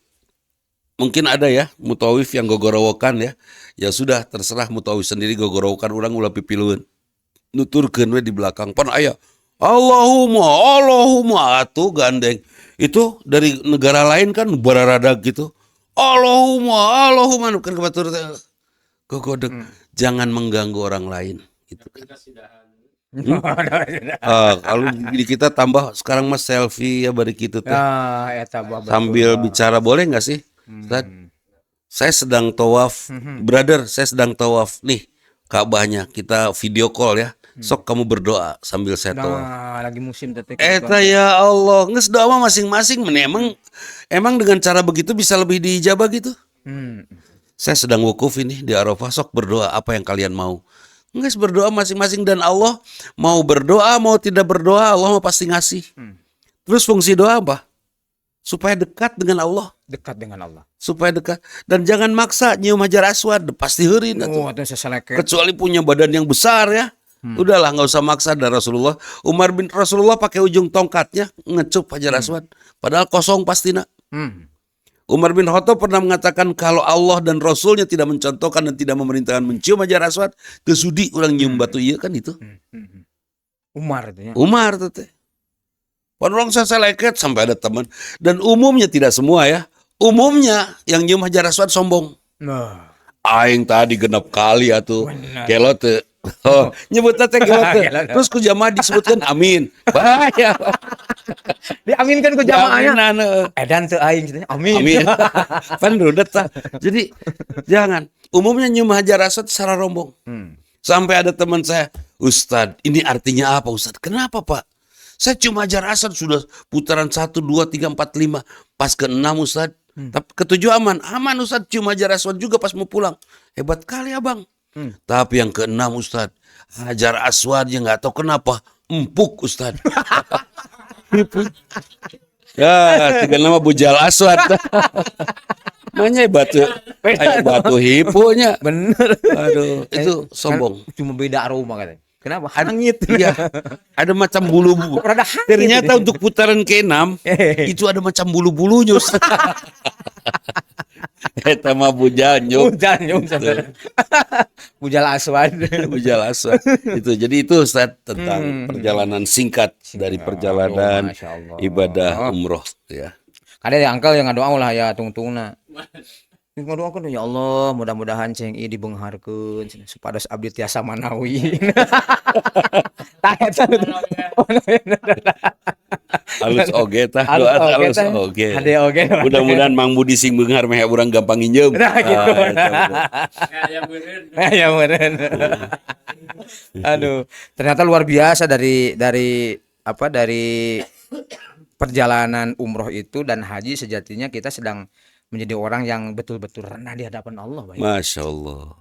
mungkin ada ya mutawif yang gogorowokan ya. Ya sudah terserah mutawif sendiri gogorowokan urang ulah pipilueun. Nuturkeun we di belakang pan aya Allahumma atuh gandeng. Itu dari negara lain kan bararadag gitu. Allahumma nukeun ke batur teh. Gogodeg. Jangan mengganggu orang lain gitu kan. Kalau di kita tambah sekarang mas selfie ya bari kitu teh. Eta Sambil bicara boleh nggak sih? Ustaz? Saya sedang tawaf, brother, saya sedang tawaf nih Ka'bahnya. Kita video call ya. Sok kamu berdoa sambil saya tawaf. Nah, lagi musim tetek. Eta ya Allah, nges doa mah masing-masing. Emang dengan cara begitu bisa lebih diijabah gitu? Saya sedang wukuf ini di Arafah, sok berdoa apa yang kalian mau. Nges berdoa masing-masing dan Allah mau berdoa mau tidak berdoa Allah mau pasti ngasih. Terus fungsi doa apa? Supaya dekat dengan Allah. Dekat dengan Allah. Supaya dekat dan jangan maksa nyium hajar aswad pasti heureun atuh. Itu seseleket. Kecuali punya badan yang besar ya. Udahlah nggak usah maksa dari Rasulullah. Umar bin Rasulullah pakai ujung tongkatnya ngecup hajar aswad. Padahal kosong pastina. Umar bin Khattab pernah mengatakan kalau Allah dan Rasulnya tidak mencontohkan dan tidak memerintahkan mencium hajar aswad, kesudi orang nyium batu iya kan itu. Umar itu ya. Umar itu teh. Orang saya leket sampai ada teman dan umumnya tidak semua ya. Umumnya yang nyium hajar aswad sombong. Nah. Aing tadi genep kali atuh. Kelot teh. Oh, nyebutnya teh kelot teh. Terus ku jamaah disebutkan amin. Bahaya. Diaminkan ku jamaahnya. Jaminan, Edan teu aing gitu. Amin. amin. Pan rudet tah. Jadi jangan. Umumnya nyium hajar aswad secara rombong. Sampai ada teman saya, Ustadz, ini artinya apa Ustadz? Kenapa Pak? Saya cuma hajar aswad sudah putaran 1, 2, 3, 4, 5. Pas ke-6 Ustadz. Tapi ke-7 aman. Aman Ustadz, cuma hajar aswad juga pas mau pulang. Hebat kali abang. Tapi yang ke-6 Ustadz, hajar aswadnya nggak tahu kenapa empuk Ustadz. Ya, tiga nama bujal aswad. Makanya batu hipunya. Bener. Aduh, itu sombong. Cuma beda aroma katanya. Kenapa? Hangit. Iya. Ada macam bulu-bulu. Rada hangit. Ternyata untuk putaran ke-6 itu ada macam bulu-bulunya. Eta mah bujal nyuk. Bujal aswad. Bujal aswad. Itu. Jadi itu Ustaz tentang perjalanan singkat dari perjalanan Masya Allah. ibadah umroh ya. Ada yang angkel yang ngadoa ulah ya tungtungna. Ngadoakeun ya Allah, mudah-mudahan ceng ieu dibeungharkeun supados abdi tiasa manawi. Tah eta. Halus oge tah, doa halus oge. Ade oge. Mudah-mudahan Mang Budi sing beunghar meh urang gampang nginjem. Nah, gitu. Ya meureun. Aduh, ternyata luar biasa dari perjalanan umroh itu dan haji sejatinya kita sedang menjadi orang yang betul-betul rendah di hadapan Allah. Masya Allah.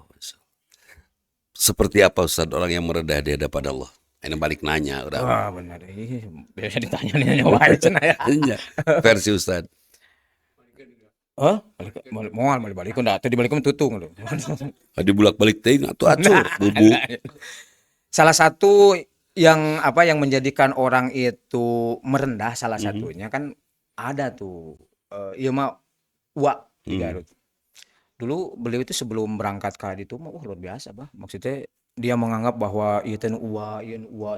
Seperti apa Ustaz orang yang merendah di hadapan Allah? Ini balik nanya udah. Wah benar. Biasa ditanya nih wae cenah ya. Versi Ustaz. Oh, moal balik da teh dibalikin tutung lho. Dibulak-balik teh atuh bubu. Salah satu yang menjadikan orang itu merendah salah satunya kan ada tuh ieu mah di Garut. Dulu beliau itu sebelum berangkat ke itu mah luar biasa bah. Maksudnya dia menganggap bahwa ieu teh uwa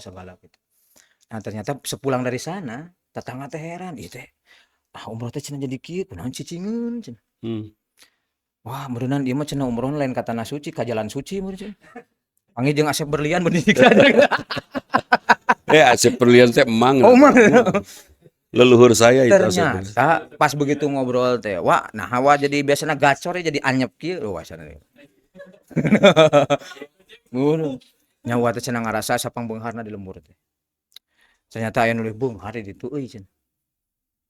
segala gitu. Nah, ternyata sepulang dari sana, tetangga teh heran, ieu teh umroh teh cenah jadi kieu, kunaon cicingeun cenah. Wah, meureunnan ieu mah cenah umroh lain ka tanah suci, ka jalan suci meureun cenah. Panggil jeung Asep Berlian benih Asep Berlian teh emang. Oh, emang. Leluhur saya itu. Ternyata pas begitu ngobrol teh, wah, nah hawa jadi biasanya gacor jadi anyep kieu wasana. Ngono. Nyawa teh cenah ngarasa sapang beungharna di lembur teh. Ternyata aya nu beunghar di ditu euy cenah.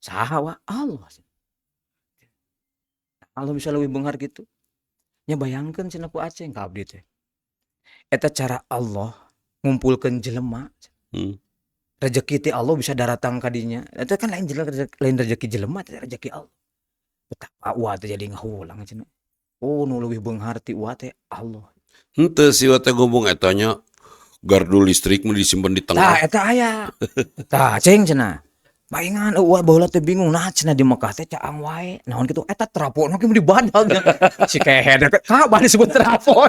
Saha wa Allah. Allah bisa lebih beunghar gitu. Nya bayangkeun cenah ku Aceh ka abdi teh. Eta cara Allah ngumpulkeun jelema. Hmm. Rezeki teh Allah bisa datang ka dinya. Eta kan lain lain rezeki jelema teh rezeki Allah. Betapa ulah teh jadi ngahulang cenah. Oh nu leuwih beunghar ti ulah teh Allah. Henteu si teh ngomong etanya gardu listrik mah disimpen di Tah tengah. eta aya. Tah ceng cenah. Paingan eueuh baheula teh bingung nah cenah di Mekah teh caang wae. Naon kitu eta trapona ge di badag. Si kehe teh ka bari disebut trapo.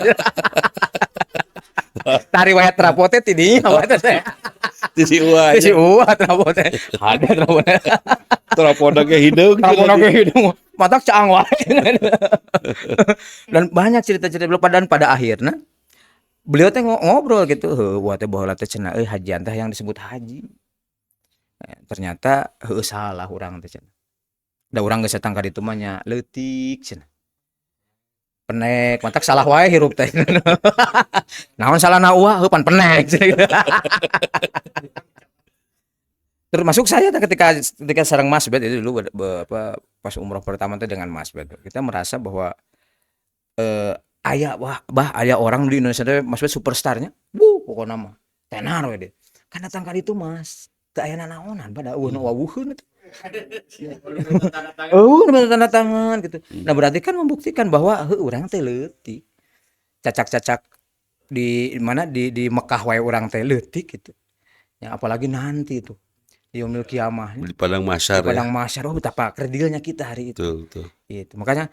Tari riwayat trapo teh ti dieu wae teh. Jadi wah, Si uah trapo teh. Ada trapo teh. trapona ge hideung. Trapo ge hidung. Matak caang wae. Dan banyak cerita-cerita beliau pada akhirnya beliau teh ngobrol gitu, heuh teh baheula teh cenah hajian teh yang disebut haji. Ternyata heuh salah urang teh cenah. Da urang geus datang ka ditu mah nya leutik cenah. Penek, matak salah wae hirup teh. Naon salahna uah heuh pan penek. Termasuk saya ketika sareng Mas Bet itu dulu pas umroh pertama teh dengan Mas Bet. Kita merasa bahwa aya aya orang di Indonesia teh Mas Bet superstarnya. Pokona mah tenar we deh. Kan datang ka ditu Mas, teu aya nanaonan pada eueuh nu wawuheun eta. Tanda tangan gitu. Nah, berarti kan membuktikan bahwa urang teh leutik. Cacak-cacak di mana di Mekah wae urang teh leutik gitu. Ya apalagi nanti itu di yaumil kiamah Di padang mahsyar di ya. padang mahsyar betapa kredilnya kita hari itu. Betul. Itu makanya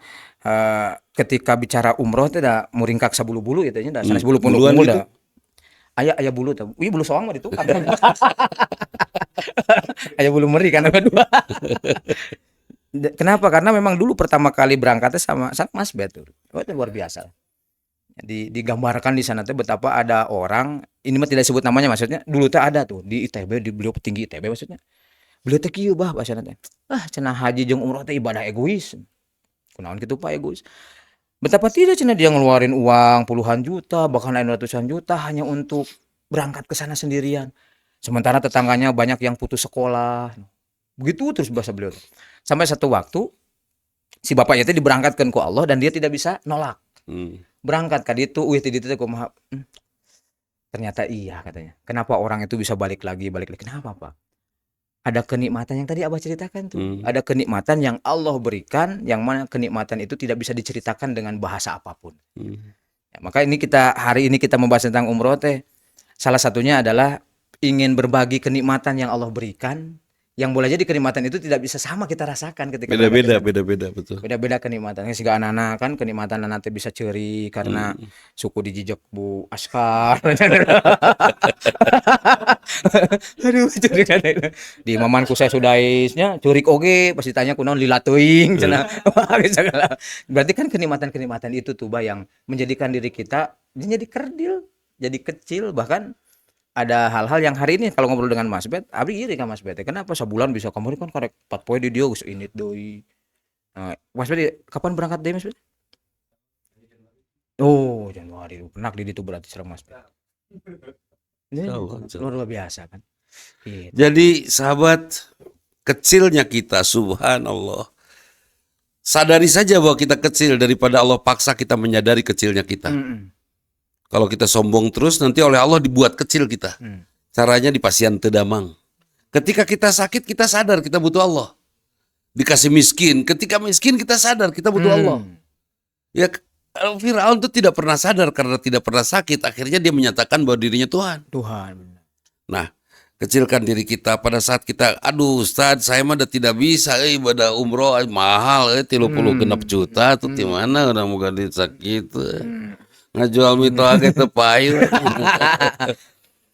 ketika bicara umroh teh da muringkak sabulu-bulu gitu nya da sanes bulu punduk Buluan unggul gitu? da. Aya bulu teh. Wih bulu soang mah ditukar. Aya bulu meri kan dua. Kenapa? Karena memang dulu pertama kali berangkatnya sama Mas Bet tuh. Oh, itu luar biasa. Digambarkan di sana teh betapa ada orang, ini mah tidak disebut namanya maksudnya, dulu teh ada tuh di ITB, di beliau petinggi ITB maksudnya. Beliau teh kieu bah bahasana teh. Cenah haji jeung umroh teh ibadah egois. Kunaon kitu Pak egois. Betapa tidak cenah dia ngeluarin uang puluhan juta, bahkan lain ratusan juta hanya untuk berangkat ke sana sendirian. Sementara tetangganya banyak yang putus sekolah. Begitu terus bahasa beliau. Sampai satu waktu si bapaknya itu diberangkatkan ku Allah dan dia tidak bisa nolak. Berangkat ka ditu, ti ditu teh kumaha? Ternyata iya katanya. Kenapa orang itu bisa balik lagi? Kenapa, Pak? Ada kenikmatan yang tadi Abah ceritakan tuh. Ada kenikmatan yang Allah berikan, yang mana kenikmatan itu tidak bisa diceritakan dengan bahasa apapun. Ya, maka hari ini kita membahas tentang umroh teh. Salah satunya adalah ingin berbagi kenikmatan yang Allah berikan, yang boleh jadi kenikmatan itu tidak bisa sama kita rasakan ketika Beda-beda betul. Beda-beda kenikmatan. Siga anak-anak kan kenikmatan nanti bisa ceri karena suku dijejak Bu Askar. Aduh, curi kan. Di mamanku saya sudaisnya curik oge pas ditanya kunaon lila teuing cenah. Berarti kan kenikmatan-kenikmatan itu tuh yang menjadikan diri kita jadi kerdil, jadi kecil, bahkan ada hal-hal yang hari ini kalau ngobrol dengan Mas Bet, abdi iri kan Mas Bet. Kenapa sebulan bisa kemarin kan karek 4 poe di dia geus init deui. Nah, Mas Bet kapan berangkat deui Mas Bet? Oh, Januari. Penak di ditu berarti sareng Mas Bet. Luar biasa kan. Gitu. Jadi sahabat, kecilnya kita subhanallah. Sadari saja bahwa kita kecil daripada Allah paksa kita menyadari kecilnya kita. Kalau kita sombong terus nanti oleh Allah dibuat kecil kita. Caranya di pasian tedamang. Ketika kita sakit kita sadar kita butuh Allah. Dikasih miskin, ketika miskin kita sadar kita butuh Allah. Ya Firaun itu tidak pernah sadar karena tidak pernah sakit. Akhirnya dia menyatakan bahwa dirinya Tuhan. Nah, kecilkan diri kita pada saat kita, aduh Ustaz saya mah udah tidak bisa ibadah umroh mahal 36 juta tuh di mana udah mau ganti sakit. Ngajual mito age teu payu.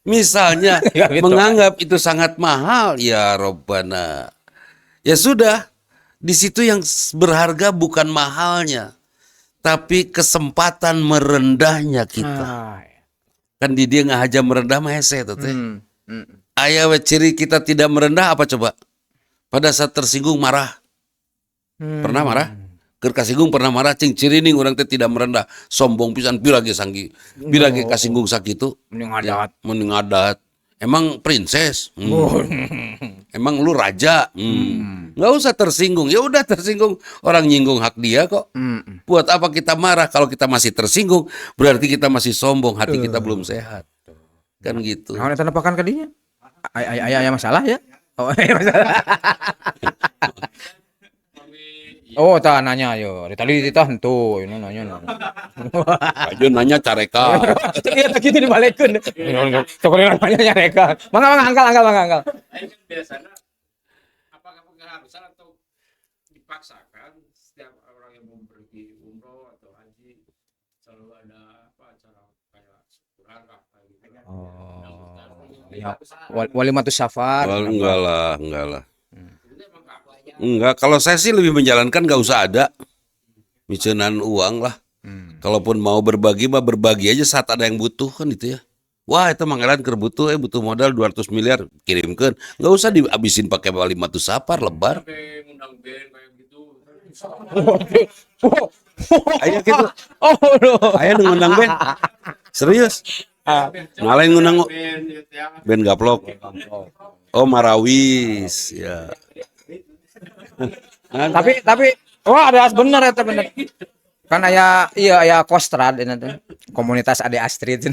Misalnya menganggap itu sangat mahal, ya Robbana. Ya sudah, di situ yang berharga bukan mahalnya, tapi kesempatan merendahnya kita. Kan di dia ngahaja merendah mah hese tuh teh. Aya we ciri kita tidak merendah apa coba? Pada saat tersinggung marah. Pernah marah? Keur kasinggung pernah marah cing ciri ning urang teh tidak merendah, sombong pisan pirage sanggi. Pirage kasinggung sakitu, Mending adat. mending adat. Emang princess? Emang lu raja? Nggak usah tersinggung. Ya udah tersinggung. Orang nyinggung hak dia kok. Buat apa kita marah kalau kita masih tersinggung? Berarti kita masih sombong. Hati kita belum sehat. Kan gitu. Nah, itu nampakan ke dinya. Aya masalah ya? Oh, aya masalah. Oh, tah nanya yo. Tadi titah henteu, ini nanya. Aja nanya careka. Iya tak kitu dibalikeun. Cokorina nanya nyareka. Mangga angkal. Lain kan biasanya apakah keharusan atau dipaksakan setiap orang yang mau pergi umroh atau haji selalu ada apa acara kayak syukuran kah kayak gitu. Oh. Ya, walimatus safar. Enggak lah. Enggak, kalau saya sih lebih menjalankan nggak usah ada micenan uang lah. Kalaupun mau berbagi mah berbagi aja saat ada yang butuh kan itu ya. Wah itu manggalan keur butuh butuh modal 200 miliar kirimkan. Nggak usah dihabisin pakai walimatus safar lebar. Sampai ngundang band kayak gitu. Ayo gitu. Oh, Ayo ngundang band. Serius. Ngalahin ngundang Band gitu ya. band gaplok. Oh Marawis ya. tapi wah ada bener eta bener. Kan aya Kostrad ini teh. Komunitas Ade Astrid.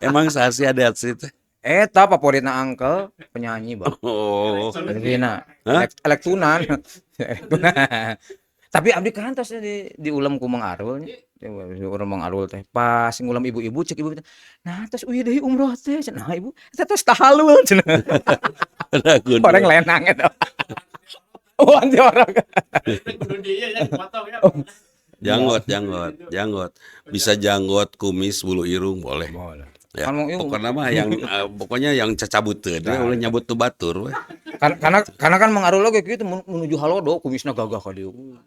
Emang sasi ada Astrid teh? Eta favoritna Angkel penyanyi bang. Oh. Dina Hah? elektunan. Tapi abdi kantos di ulam ku Mang Arul nya. Di urang Mang Arul teh pas ngulam ibu-ibu cek ibu teh. Nah tos uy deui umroh teh cenah ibu. Eta tos tahalul cenah. Orang lenang eta. Oh anjir orang. Kudu dia ya potong ya. Janggot. Bisa janggot, kumis, bulu irung boleh. Ya. Kan mau Pokoknya mah pokoknya yang cacabuteun we ulah nyabut tu batur we. karena kan Mang Arul ge kitu menuju Halodo kumisna gagah ka dieu.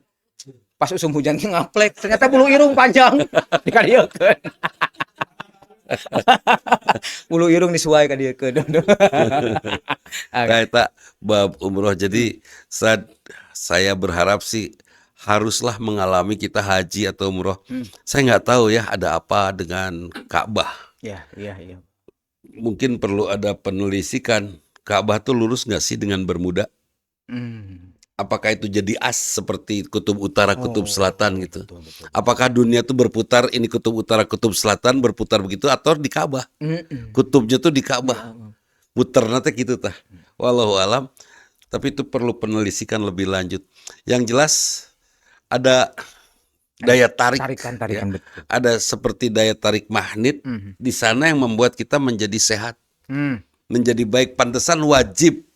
Pas usum hujan ge ngaplek ternyata bulu irung panjang dikadiekeun. Bulu irung disuai ka dieu keun. Eta bab umroh jadi saat saya berharap sih haruslah mengalami kita haji atau umroh. Saya nggak tahu ya ada apa dengan Ka'bah. Iya. Mungkin perlu ada penelusuran. Ka'bah tuh lurus nggak sih dengan Bermuda? Apakah itu jadi as seperti kutub utara, kutub selatan gitu? Betul. Apakah dunia tuh berputar ini kutub utara, kutub selatan berputar begitu atau di Ka'bah? Kutubnya tuh di Ka'bah. Muterna teh gitu tah. Wallahu alam. Tapi itu perlu penelusuran lebih lanjut. Yang jelas ada daya tarik. Tarikan Ya. betul. Ada seperti daya tarik magnet di sana yang membuat kita menjadi sehat, menjadi baik. Pantesan wajib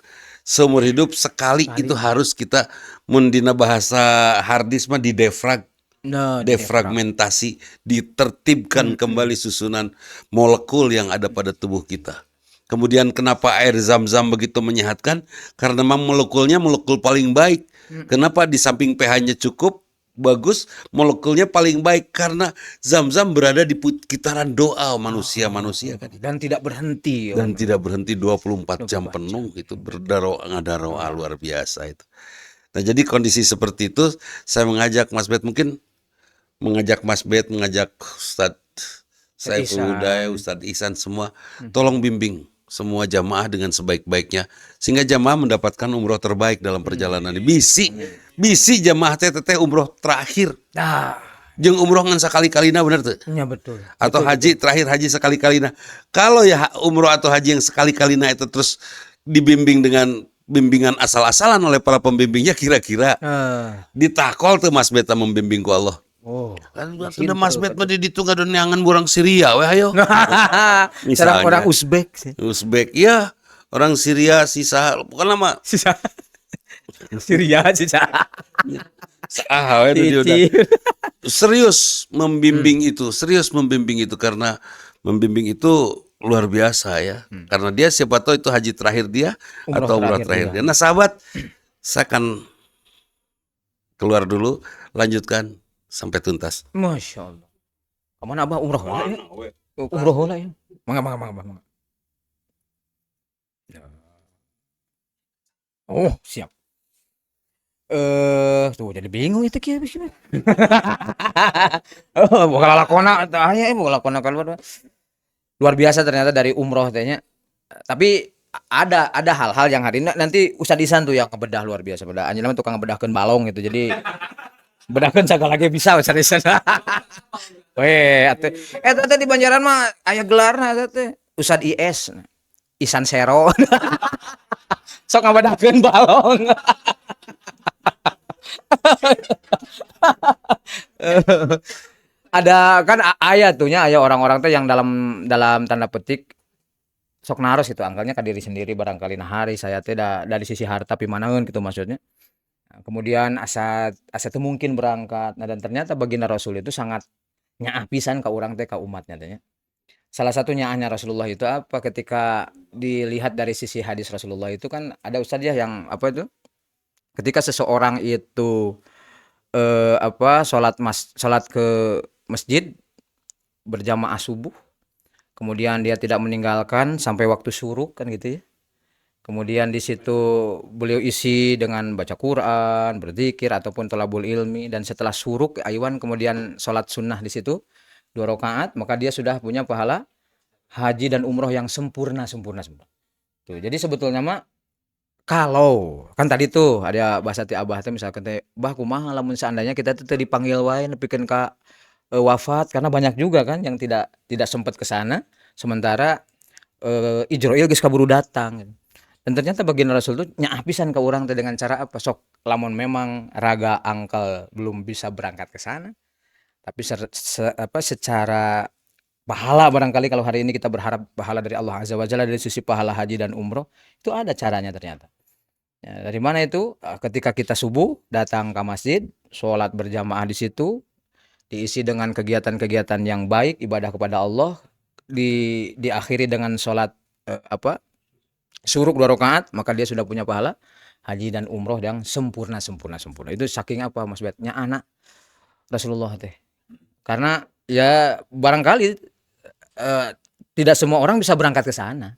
seumur hidup sekali itu harus kita mundina bahasa harddisk mah defragmentasi, ditertibkan kembali susunan molekul yang ada pada tubuh kita. Kemudian kenapa air zam-zam begitu menyehatkan? Karena memang molekulnya molekul paling baik. Kenapa di samping pH-nya cukup bagus, molekulnya paling baik karena zam-zam berada di putaran doa manusia-manusia kan. Dan tidak berhenti. Dan tidak berhenti 24 jam penuh itu ngadaroa luar biasa itu. Nah, jadi kondisi seperti itu saya mengajak Mas Bet mengajak Ustadz Saiful Hidayah, Ustadz Ihsan semua tolong bimbing semua jamaah dengan sebaik-baiknya sehingga jamaah mendapatkan umroh terbaik dalam perjalanan ini. Bisi jamaah teh umroh terakhir. Nah, Jeung umroh ngan sakali-kalina bener tuh? ya betul. Atau haji terakhir haji sekali-kalina. Kalau ya umroh atau haji yang sekali-kalina itu terus dibimbing dengan bimbingan asal-asalan oleh para pembimbingnya, kira-kira ditakol tuh Mas Beta membimbing ku Allah. Oh. Kan sudah Mas Bet mah di ditu ngadoneangan burang Syria we hayo. Misalnya orang Uzbek sih. Uzbek ya, orang Syria sisa bukan nama Sisa. Syria sisa. saha we itu udah. Serius membimbing itu karena membimbing itu luar biasa ya. Karena dia siapa tahu itu haji terakhir dia atau umrah terakhir dia. Nah, sahabat, saya akan keluar dulu, lanjutkan sampai tuntas. Masya Allah. Kemana abah umroh lah ya? Umroh lah ya. Mangga. Oh siap. Tuh jadi bingung itu kia bisa. Oh, bukan lakona, aya bukan lakona keluar. luar biasa ternyata dari umroh tehnya. Tapi ada hal-hal yang hari ini nanti Ustadz Isan tuh yang ngebedah luar biasa. Bedah anjeun mah tukang ngebedahkeun balong gitu. Jadi bedahkeun sagala lagi bisa Ustadz Isan. Weh, atuh. Eta teh di Banjaran mah aya gelarna eta teh. Ustadz IS, Isan Sero. Sok ngabedahkeun balong. Ada kan aya tuhnya aya orang-orang teh yang dalam dalam tanda petik sok naros gitu angkelnya ka diri sendiri barangkali nah hari saya teh dari sisi harta pimanaeun gitu maksudnya. Nah, kemudian asa teu mungkin berangkat. Nah, dan ternyata baginda Rasul itu sangat nyaah pisan ka urang teh ka umatnya teh nya. Salah satu nyaahnya Rasulullah itu apa ketika dilihat dari sisi hadis Rasulullah itu kan ada ustaz ya yang apa itu ketika seseorang itu salat ke masjid berjamaah subuh, kemudian dia tidak meninggalkan sampai waktu syuruk kan gitu ya. Kemudian di situ beliau isi dengan baca Quran, berzikir ataupun thalabul ilmi dan setelah syuruk aywan kemudian salat sunnah di situ 2 rakaat, maka dia sudah punya pahala haji dan umroh yang sempurna. Tuh, jadi sebetulnya mah kalau kan tadi tuh ada bahasa ti Abah teh misalkan teh, "Bah kumaha lamun seandainya kita tuh teu dipanggil wae nepikeun ka wafat?" Karena banyak juga kan yang tidak sempat ke sana, sementara Ijroil geus kaburu datang gitu. Dan ternyata baginda Rasul tuh nyaah pisan ka urang teh dengan cara apa, sok lamun memang raga angkel belum bisa berangkat ke sana, tapi secara pahala barangkali kalau hari ini kita berharap pahala dari Allah Azza wa Jalla dari sisi pahala haji dan umroh, itu ada caranya ternyata. Ya, dari mana itu? Ketika kita subuh datang ke masjid, sholat berjamaah di situ, diisi dengan kegiatan-kegiatan yang baik, ibadah kepada Allah, diakhiri dengan sholat syuruk 2 rakaat, maka dia sudah punya pahala haji dan umroh yang sempurna. Itu saking apa Mas Betnya anak Rasulullah teh. Karena ya barangkali tidak semua orang bisa berangkat ke sana.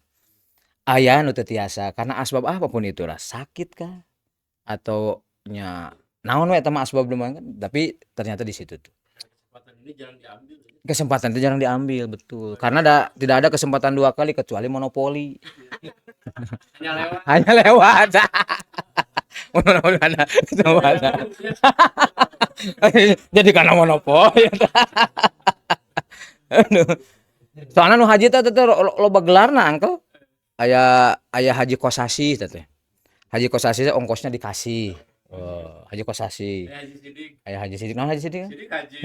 Aya nu teu tiasa karena asbab apapun itulah, sakit kah atau nya naon we eta mah asbab kan, tapi ternyata di situ tuh. Kesempatan ini jangan diambil. Kesempatan itu jarang diambil, betul. Karena tidak ada kesempatan 2 kali kecuali monopoli. Hanya lewat. Hanya lewat. Mudah-mudahan ada kesempatan. Jadi karena monopoli. Aduh. Soalnya nu haji teh loba gelarna angkel. Aya haji kosasi teh. Haji kosasi teh ongkosnya dikasih. Oh, haji kosasi. Haji Sidik. Aya haji sidik, naon haji sidik? Sidik haji.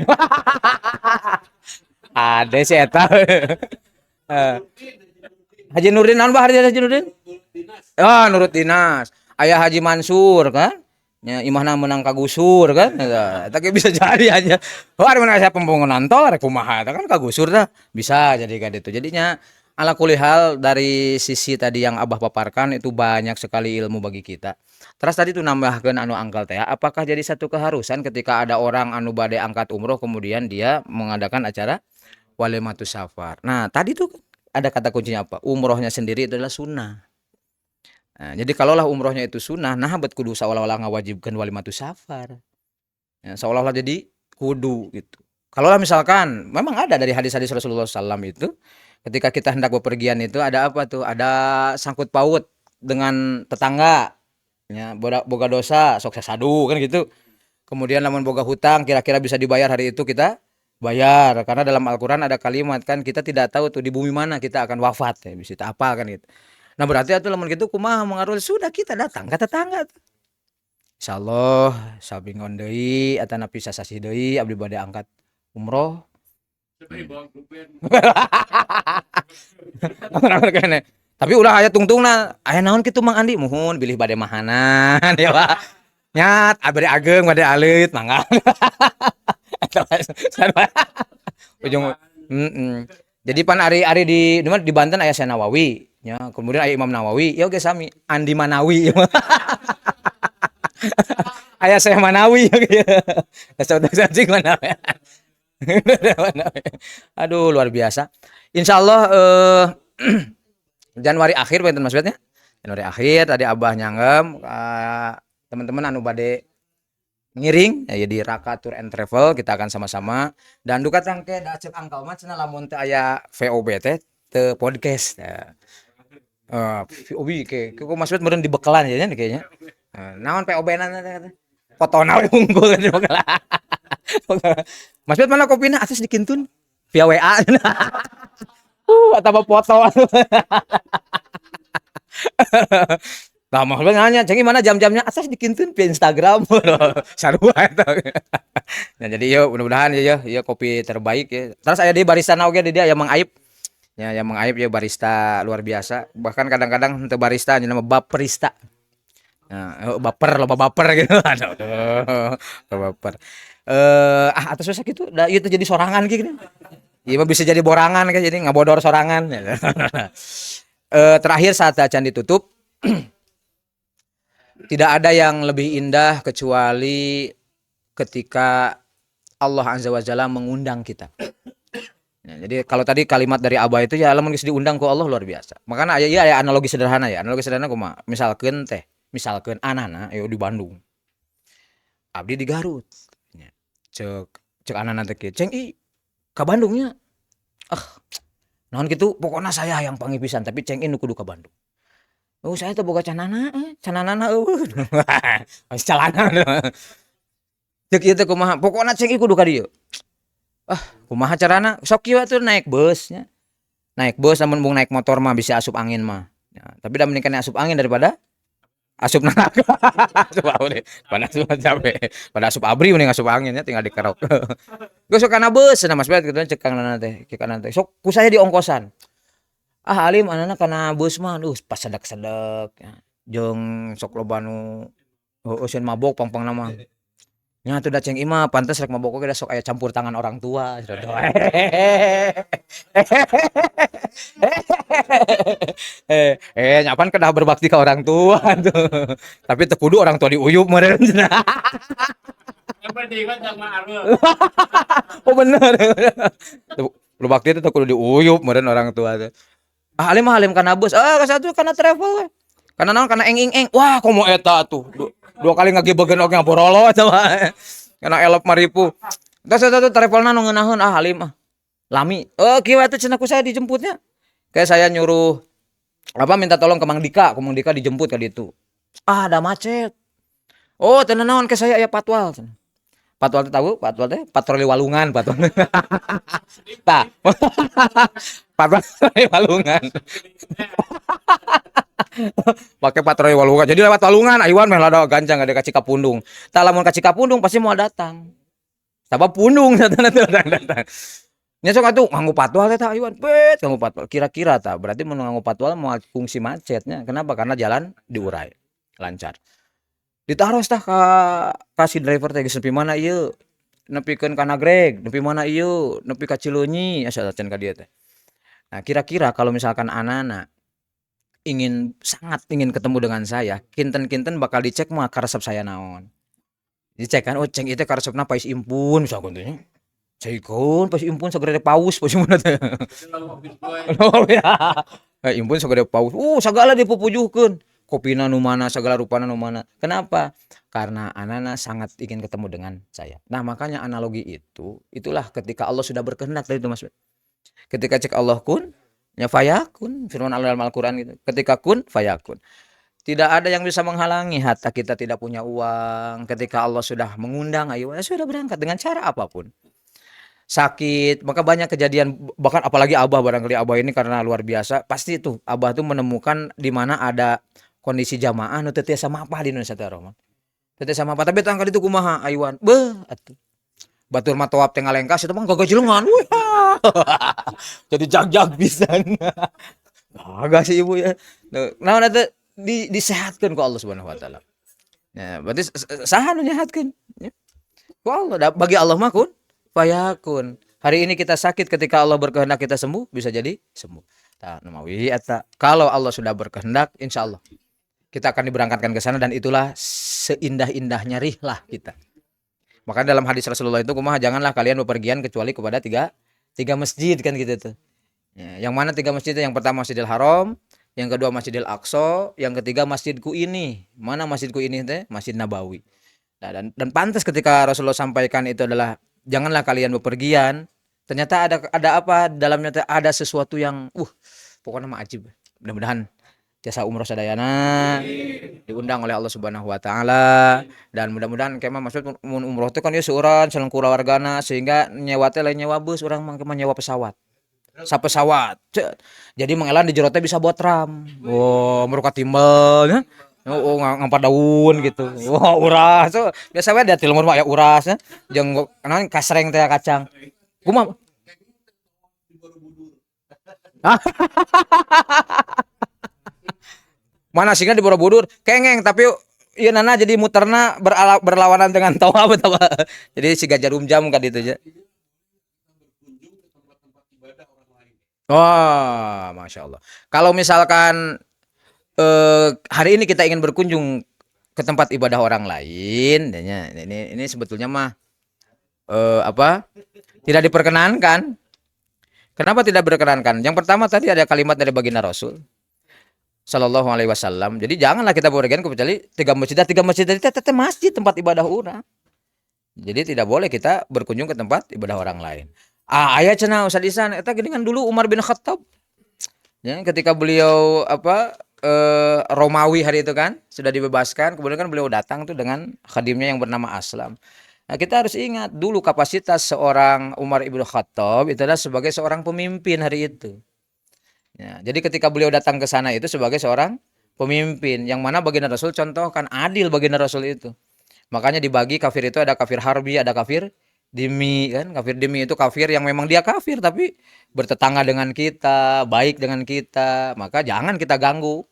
Ade si eta. Haji Nurdin naon bah Haji Nurdin? Ah, nurut dinas. Aya Haji Mansur kan? Nya imahna menang kagusur kan? Eta ge bisa jadi aja. Oh, ari mana asa pembangunan tol rek kumaha eta kan kagusur tah. Bisa jadi ka ditu. Jadinya ala kulli hal dari sisi tadi yang Abah paparkan itu banyak sekali ilmu bagi kita. Terus tadi tuh nambahkeun anu angkel teh, apakah jadi satu keharusan ketika ada orang anu bade angkat umroh kemudian dia mengadakan acara walimatus safar. Nah, tadi tuh ada kata kuncinya apa? Umrohnya sendiri adalah sunnah. Nah, jadi kalaulah umrohnya itu sunnah, nah bet kudu seolah-olah ngawajibkeun walimatus safar. Ya, seolah-olah jadi kudu gitu. Kalaulah misalkan memang ada dari hadis-hadis Rasulullah SAW itu ketika kita hendak bepergian itu ada apa tuh? Ada sangkut paut dengan tetangga. Ya, boga dosa sok sasadu kan gitu. Kemudian lamun boga hutang kira-kira bisa dibayar hari itu kita bayar karena dalam Al-Qur'an ada kalimat kan kita tidak tahu tuh di bumi mana kita akan wafat ya bisa apa kan gitu. Nah berarti atuh lamun gitu kumaha mengaruh sudah kita datang ke tetangga. Insyaallah sabingon deui atana pisa sasih deui abdi bade angkat umroh. Sebagai bawa grup band. Tapi ulah aya tungtungna aya naon kitu Mang Andi muhun bilih bade mahanan ya Pak. Nyat abdi ageng bade alit mangga. Ujung jadi pan ari di Banten aya Syekh Nawawi nya kemudian aya Imam Nawawi ya oge sami Andi Manawi aya Syekh Manawi saudara cacing Manawi. Aduh luar biasa insyaallah Januari akhir benten Mas Betnya Januari akhir tadi Abah nyanggem teman-teman anu bade ngiring ya di Raka Tour and Travel kita akan sama-sama dan duka tangke da ceuk angkal mah cenah lamun teu aya VOB teh teu podcast. Obi ke Mas Bet meureun dibekelan ya kayaknya. Naon POB-na teh? Fotona we unggul di bekelan. Mas Bet mana kopina atas dikintun via WA. Atau foto. Nah, Mas Bet nanya, "Ceng mana jam-jamnya?" Atas dikintun via Instagram. Sarua eta. Nah, jadi yuk mudah-mudahan ya kopi terbaik ya. Terus aya di barista oge di dia yang Mang Aib. Ya, yang Mang Aib ya barista luar biasa. Bahkan kadang-kadang henteu barista nya nama baperista. Nah, baper loba baper gitu. Aduh, baper. Atas susah gitu da ieu teh jadi sorangan gitu. Ieu mah bisa jadi borangan kan jadi ngabodor sorangan. Terakhir saat acan ditutup tidak ada yang lebih indah kecuali ketika Allah Azza wa Jalla mengundang kita. Ya, jadi kalau tadi kalimat dari Abah itu ya lamun geus diundang ku Allah luar biasa. Makanya aya analogi sederhana ya. Analogi sederhana kumaha? Misalkeun anana aya di Bandung. Abdi di Garut. Ya. Cek anana teh kieu, "Ceng ka Bandung nya." Naon kitu pokona saya yang panggil pisan tapi Ceng nu kudu ka Bandung. Oh saya teh boga canana eueuh. Calana. Cek ieu teh kumaha? Pokona Ceng kudu ka dieu. Kumaha carana? Sok kieu atuh naik bus nya. Naik bus namun mung naik motor mah bisa asup angin mah. Ya, tapi da mendingan asup angin daripada asup neraka. Asup abri. Pada asup abri mending asup angin nya tinggal dikerok. Geus sok kana beus cenah Mas Bet kitu cek kanana teh, Sok ku saya di ongkosan. Alim anana kana beus mah pas sedek-sedek ya. Jeung sok loba nu sieun mabok pang-pangna mah. Nya atuh da Ceng imah pantes rek mabok oge da sok aya campur tangan orang tua. Nyapan kedah berbakti ke orang tua tuh. Tapi teu kudu orang tua diuyup meureun cenah. Yang penting mah sama areu. Oh bener. Berbakti teh teu kudu diuyup meureun orang tua teh. Halim kana bus. Kasatu kana travel we. Kana naon kana eng-eng. Wah, komo eta tuh. Dua kali ngagebeugeun oge ngaborolo sama. Kana elep maripu. Terus satu travelna nu ngeunaheun Halim Lami. Kieu atuh cenah ku saya dijemputnya. Kayak saya nyuruh minta tolong ke Mang Dika dijemput ka ditu. Ada macet. Oh, teu naon ke saya aya patwal cenah. Patwal teh tahu? Patwal teh patroli walungan patwal. Tah. Patroli walungan. Pakai patroli walungan. Jadi lewat walungan ayuan meh lada gancang ada ka Cikapundung. Tah lamun ka Cikapundung pasti mau datang. Sabab pundung datang. Nya sok atuh nganggo patwal teh ayuan bet nganggo patwal. Kira-kira tah berarti mun nganggo patwal moal fungsi macetnya. Kenapa? Karena jalan diurai lancar. Ditaros tah ka si driver teh geus nepi mana ieu? Nepikeun ka Nagreg, nepi mana ieu? Nepi ka Cileunyi asa can ka dieu teh. Nah, kira-kira kalau misalkan anana sangat ingin ketemu dengan saya, kinten-kinten bakal dicek mah karesep saya naon. Dicek kan, Ceng ieu teh karesepna Pais Impun misalkan teh nya. Ceukon Pais Impun sagede paus Pais Impun teh. Oh ya. Impun sagede paus. Sagala dipupujuhkeun. Kopina nu mana, segala rupana nu mana. Kenapa? Karena anana sangat ingin ketemu dengan saya. Nah, makanya analogi itulah ketika Allah sudah berkehendak tadi itu Mas. Ketika cek Allah kun, ya fayakun. Firman Allah dalam Al-Qur'an gitu. Ketika kun, fayakun. Tidak ada yang bisa menghalangi hatta kita tidak punya uang. Ketika Allah sudah mengundang, ayo sudah berangkat dengan cara apapun. Sakit, maka banyak kejadian, bahkan apalagi Abah barangkali Abah ini karena luar biasa, pasti tuh Abah tuh menemukan di mana ada kondisi jamaah nu teu tiasa mapah di Indonesia teh Roman. Teu tiasa mapah tapi tangkal itu kumaha ayuan. Beuh atuh. Batur mah towap teh ngalengkas eta mah gagajelengan. Jadi jag-jag pisan. Agak sih ibu ya. Naon eta disehatkeun ku Allah Subhanahu wa taala. Ya, berarti saha nu nyehatkeun? Ya. Ku Allah, bagi Allah mah kun fayakun. Hari ini kita sakit ketika Allah berkehendak kita sembuh, bisa jadi sembuh. Tah numawi eta kalau Allah sudah berkehendak insyaallah kita akan diberangkatkan ke sana dan itulah seindah-indahnya rihlah kita. Maka dalam hadis Rasulullah itu kumaha janganlah kalian bepergian kecuali kepada tiga masjid kan gitu tuh. Ya, yang mana 3 masjid itu? Yang pertama Masjidil Haram, yang kedua Masjidil Aqsa, yang ketiga masjidku ini. Mana masjidku ini teh? Masjid Nabawi. Nah, dan pantas ketika Rasulullah sampaikan itu adalah janganlah kalian bepergian Ternyata ada apa dalamnya teh ada sesuatu yang pokoknya mah ajib. Mudah-mudahan jasa umroh sadayana diundang oleh Allah Subhanahu wa taala dan mudah-mudahan kemah maksud mun umroh teh kan ya seueuran sareng kulawargana sehingga nyewa teh lain nyewa bus urang mah kemah nyewa pesawat. Sapesawat. Jadi mengelan di jero teh bisa buat ram. Meruka timbel nya. Ngampat daun gitu. Uras. Biasa we da tilmur mah aya uras nya. Jeung naon kasreng teh kacang. Kumaha? Mana sihnya di Borobudur kengeng tapi ieu nana jadi muterna berlawanan dengan tawa betawa. Jadi siga jarum jam ka ditu nya. Oh, masya Allah. Kalau misalkan hari ini kita ingin berkunjung ke tempat ibadah orang lain, ini sebetulnya mah apa? Tidak diperkenankan. Kenapa tidak diperkenankan? Yang pertama tadi ada kalimat dari baginda Rasul Shallallahu Alaihi Wasallam. Jadi janganlah kita berpergian kecuali tiga masjid itu teteh masjid tempat ibadah orang. Jadi tidak boleh kita berkunjung ke tempat ibadah orang lain. Aya cenah Ustaz Ihsan eta geuningan dulu Umar bin Khattab. Ya, ketika beliau Romawi hari itu kan sudah dibebaskan, kemudian kan beliau datang tuh dengan khadimnya yang bernama Aslam. Nah, kita harus ingat dulu kapasitas seorang Umar ibnu Khattab itu adalah sebagai seorang pemimpin hari itu. Ya, jadi ketika beliau datang ke sana itu sebagai seorang pemimpin, yang mana baginda Rasul contohkan adil baginda Rasul itu. Makanya dibagi kafir itu ada kafir harbi, ada kafir dimi kan. Kafir dimi itu kafir yang memang dia kafir tapi bertetangga dengan kita, baik dengan kita, maka jangan kita ganggu.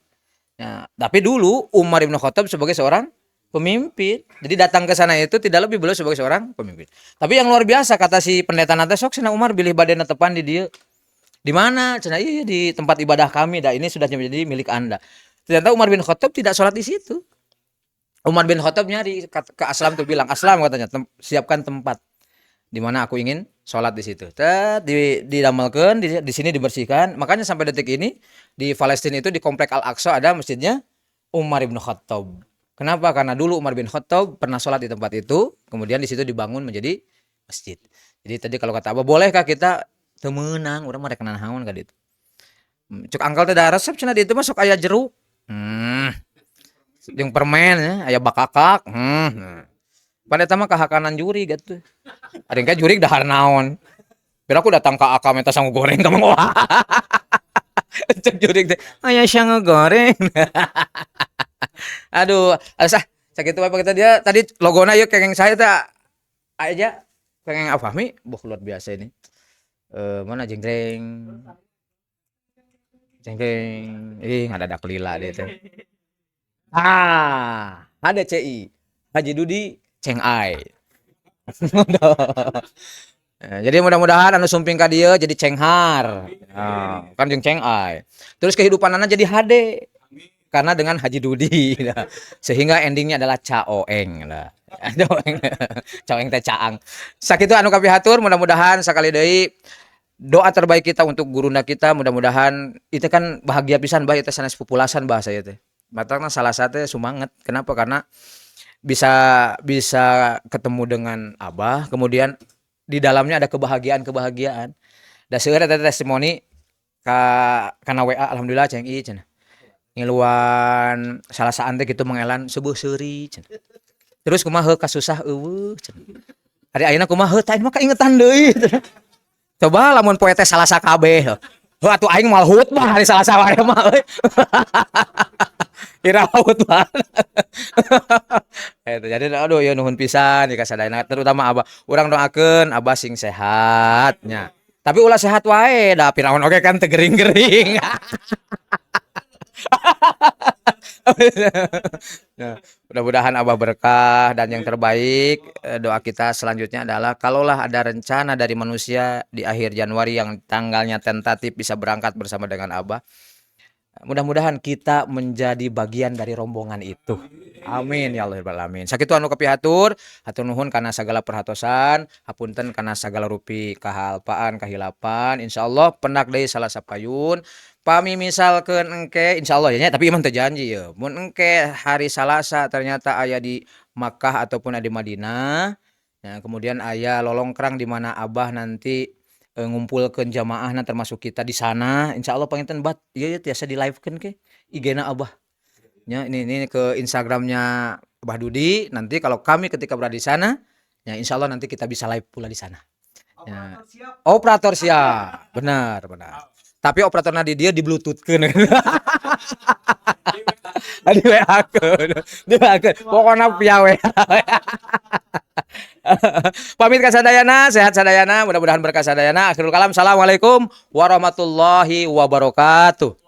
Ya, tapi dulu Umar bin Khattab sebagai seorang pemimpin. Jadi datang ke sana itu tidak lebih beliau sebagai seorang pemimpin. Tapi yang luar biasa kata si pendeta nate sok cenah Umar bilih badena tepan di dia. Di mana? Cenah iya di tempat ibadah kami dah ini sudah menjadi milik Anda. Ternyata Umar bin Khattab tidak sholat di situ. Umar bin Khattab nyari ke Aslam tuh bilang, "Aslam," katanya, "siapkan tempat di mana aku ingin sholat di situ." Didamelkeun di sini dibersihkan. Makanya sampai detik ini di Palestina itu di Komplek Al-Aqsa ada masjidnya Umar bin Khattab. Kenapa? Karena dulu Umar bin Khattab pernah sholat di tempat itu, kemudian di situ dibangun menjadi masjid. Jadi tadi kalau kata Abah, bolehkah kita temenang, urang mah rek naon ka ditu. Cuk angkel teh da resep cenah ditu mah sok aya jeruk. Jeung permen ya, aya bakakak. Pada eta mah kahakanan juri gitu. Aring ka jurig dahar naon. Pira aku datang ka akam eta sangu goreng ka mah. Cek jurig teh, aya sangu goreng. Aduh, asah sakitu wae kita dia tadi logona yeuh kengeng saya teh aja kengeng Afahmi, luar biasa ini. Mana jenggreng. Jenggreng. Ngadadak lila dia teh. HDCI. Haji Dudi Cengai. Jadi mudah-mudahan anu sumping ka dieu jadi cenghar. Kan jeung Cengai. Terus kehidupanana jadi HD. Karena dengan Haji Dudi. Sehingga endingnya adalah Caoeng. Caoeng teh caang. Sakitu anu kapihatur mudah-mudahan sakali deui doa terbaik kita untuk gurunda kita mudah-mudahan itu kan bahagia pisan bah itu sanes populasan bahasa itu. Matangna salah satu sumanget. Kenapa? Karena bisa ketemu dengan Abah, kemudian di dalamnya ada kebahagiaan. Da seueur eta testimoni kana WA alhamdulillah ceng ieu cenah. Ngiluan salah saan teh kitu mengelan seueuh seuri cenah. Terus kumaha kasusah eueuh cenah. Ari ayeuna kumaha tah mah kaingetan deui cenah. Coba lamun poe teh salasa kabeh. Atuh aing moal hutbah hari salasa wae mah euy. Kira hutbah. Eta jadi aduh ya nuhun pisan ka sadayana terutama Abah. Urang doakeun Abah sing sehat nya. Tapi ulah sehat wae da piraon oge kan teu gering-gering. Nah, mudah-mudahan Abah berkah dan yang terbaik doa kita selanjutnya adalah kalaulah ada rencana dari manusia di akhir Januari yang tanggalnya tentatif bisa berangkat bersama dengan Abah. Mudah-mudahan kita menjadi bagian dari rombongan itu. Amin ya Allah alamin. Sakitu anu kapihatur, hatur nuhun kana sagala perhatosan, hapunten kana sagala rupi kahalpaan, kahilapan. Insyaallah pendak deui salah sapayun. Pami misalkeun engke insyaallah ya tapi iman teu janji ya. Mun engke hari Salasa ternyata aya di Makkah ataupun di Madinah. Nah, kemudian aya lolongkrang di mana Abah nanti ngumpulkeun jamaahna termasuk kita di sana insya Allah panginten bat ieu tiasa di livekeun ke IG-na Abah nya ini ke Instagramnya Abah Dudi nanti kalau kami ketika berada di sana ya insya Allah nanti kita bisa live pula di sana ya. Operator siap benar tapi operatorna di dia di bluetoothkeun di WA pokoknya piawe pamit ka sadayana sehat sadayana mudah-mudahan berkah sadayana akhirul kalam assalamualaikum warahmatullahi wabarakatuh.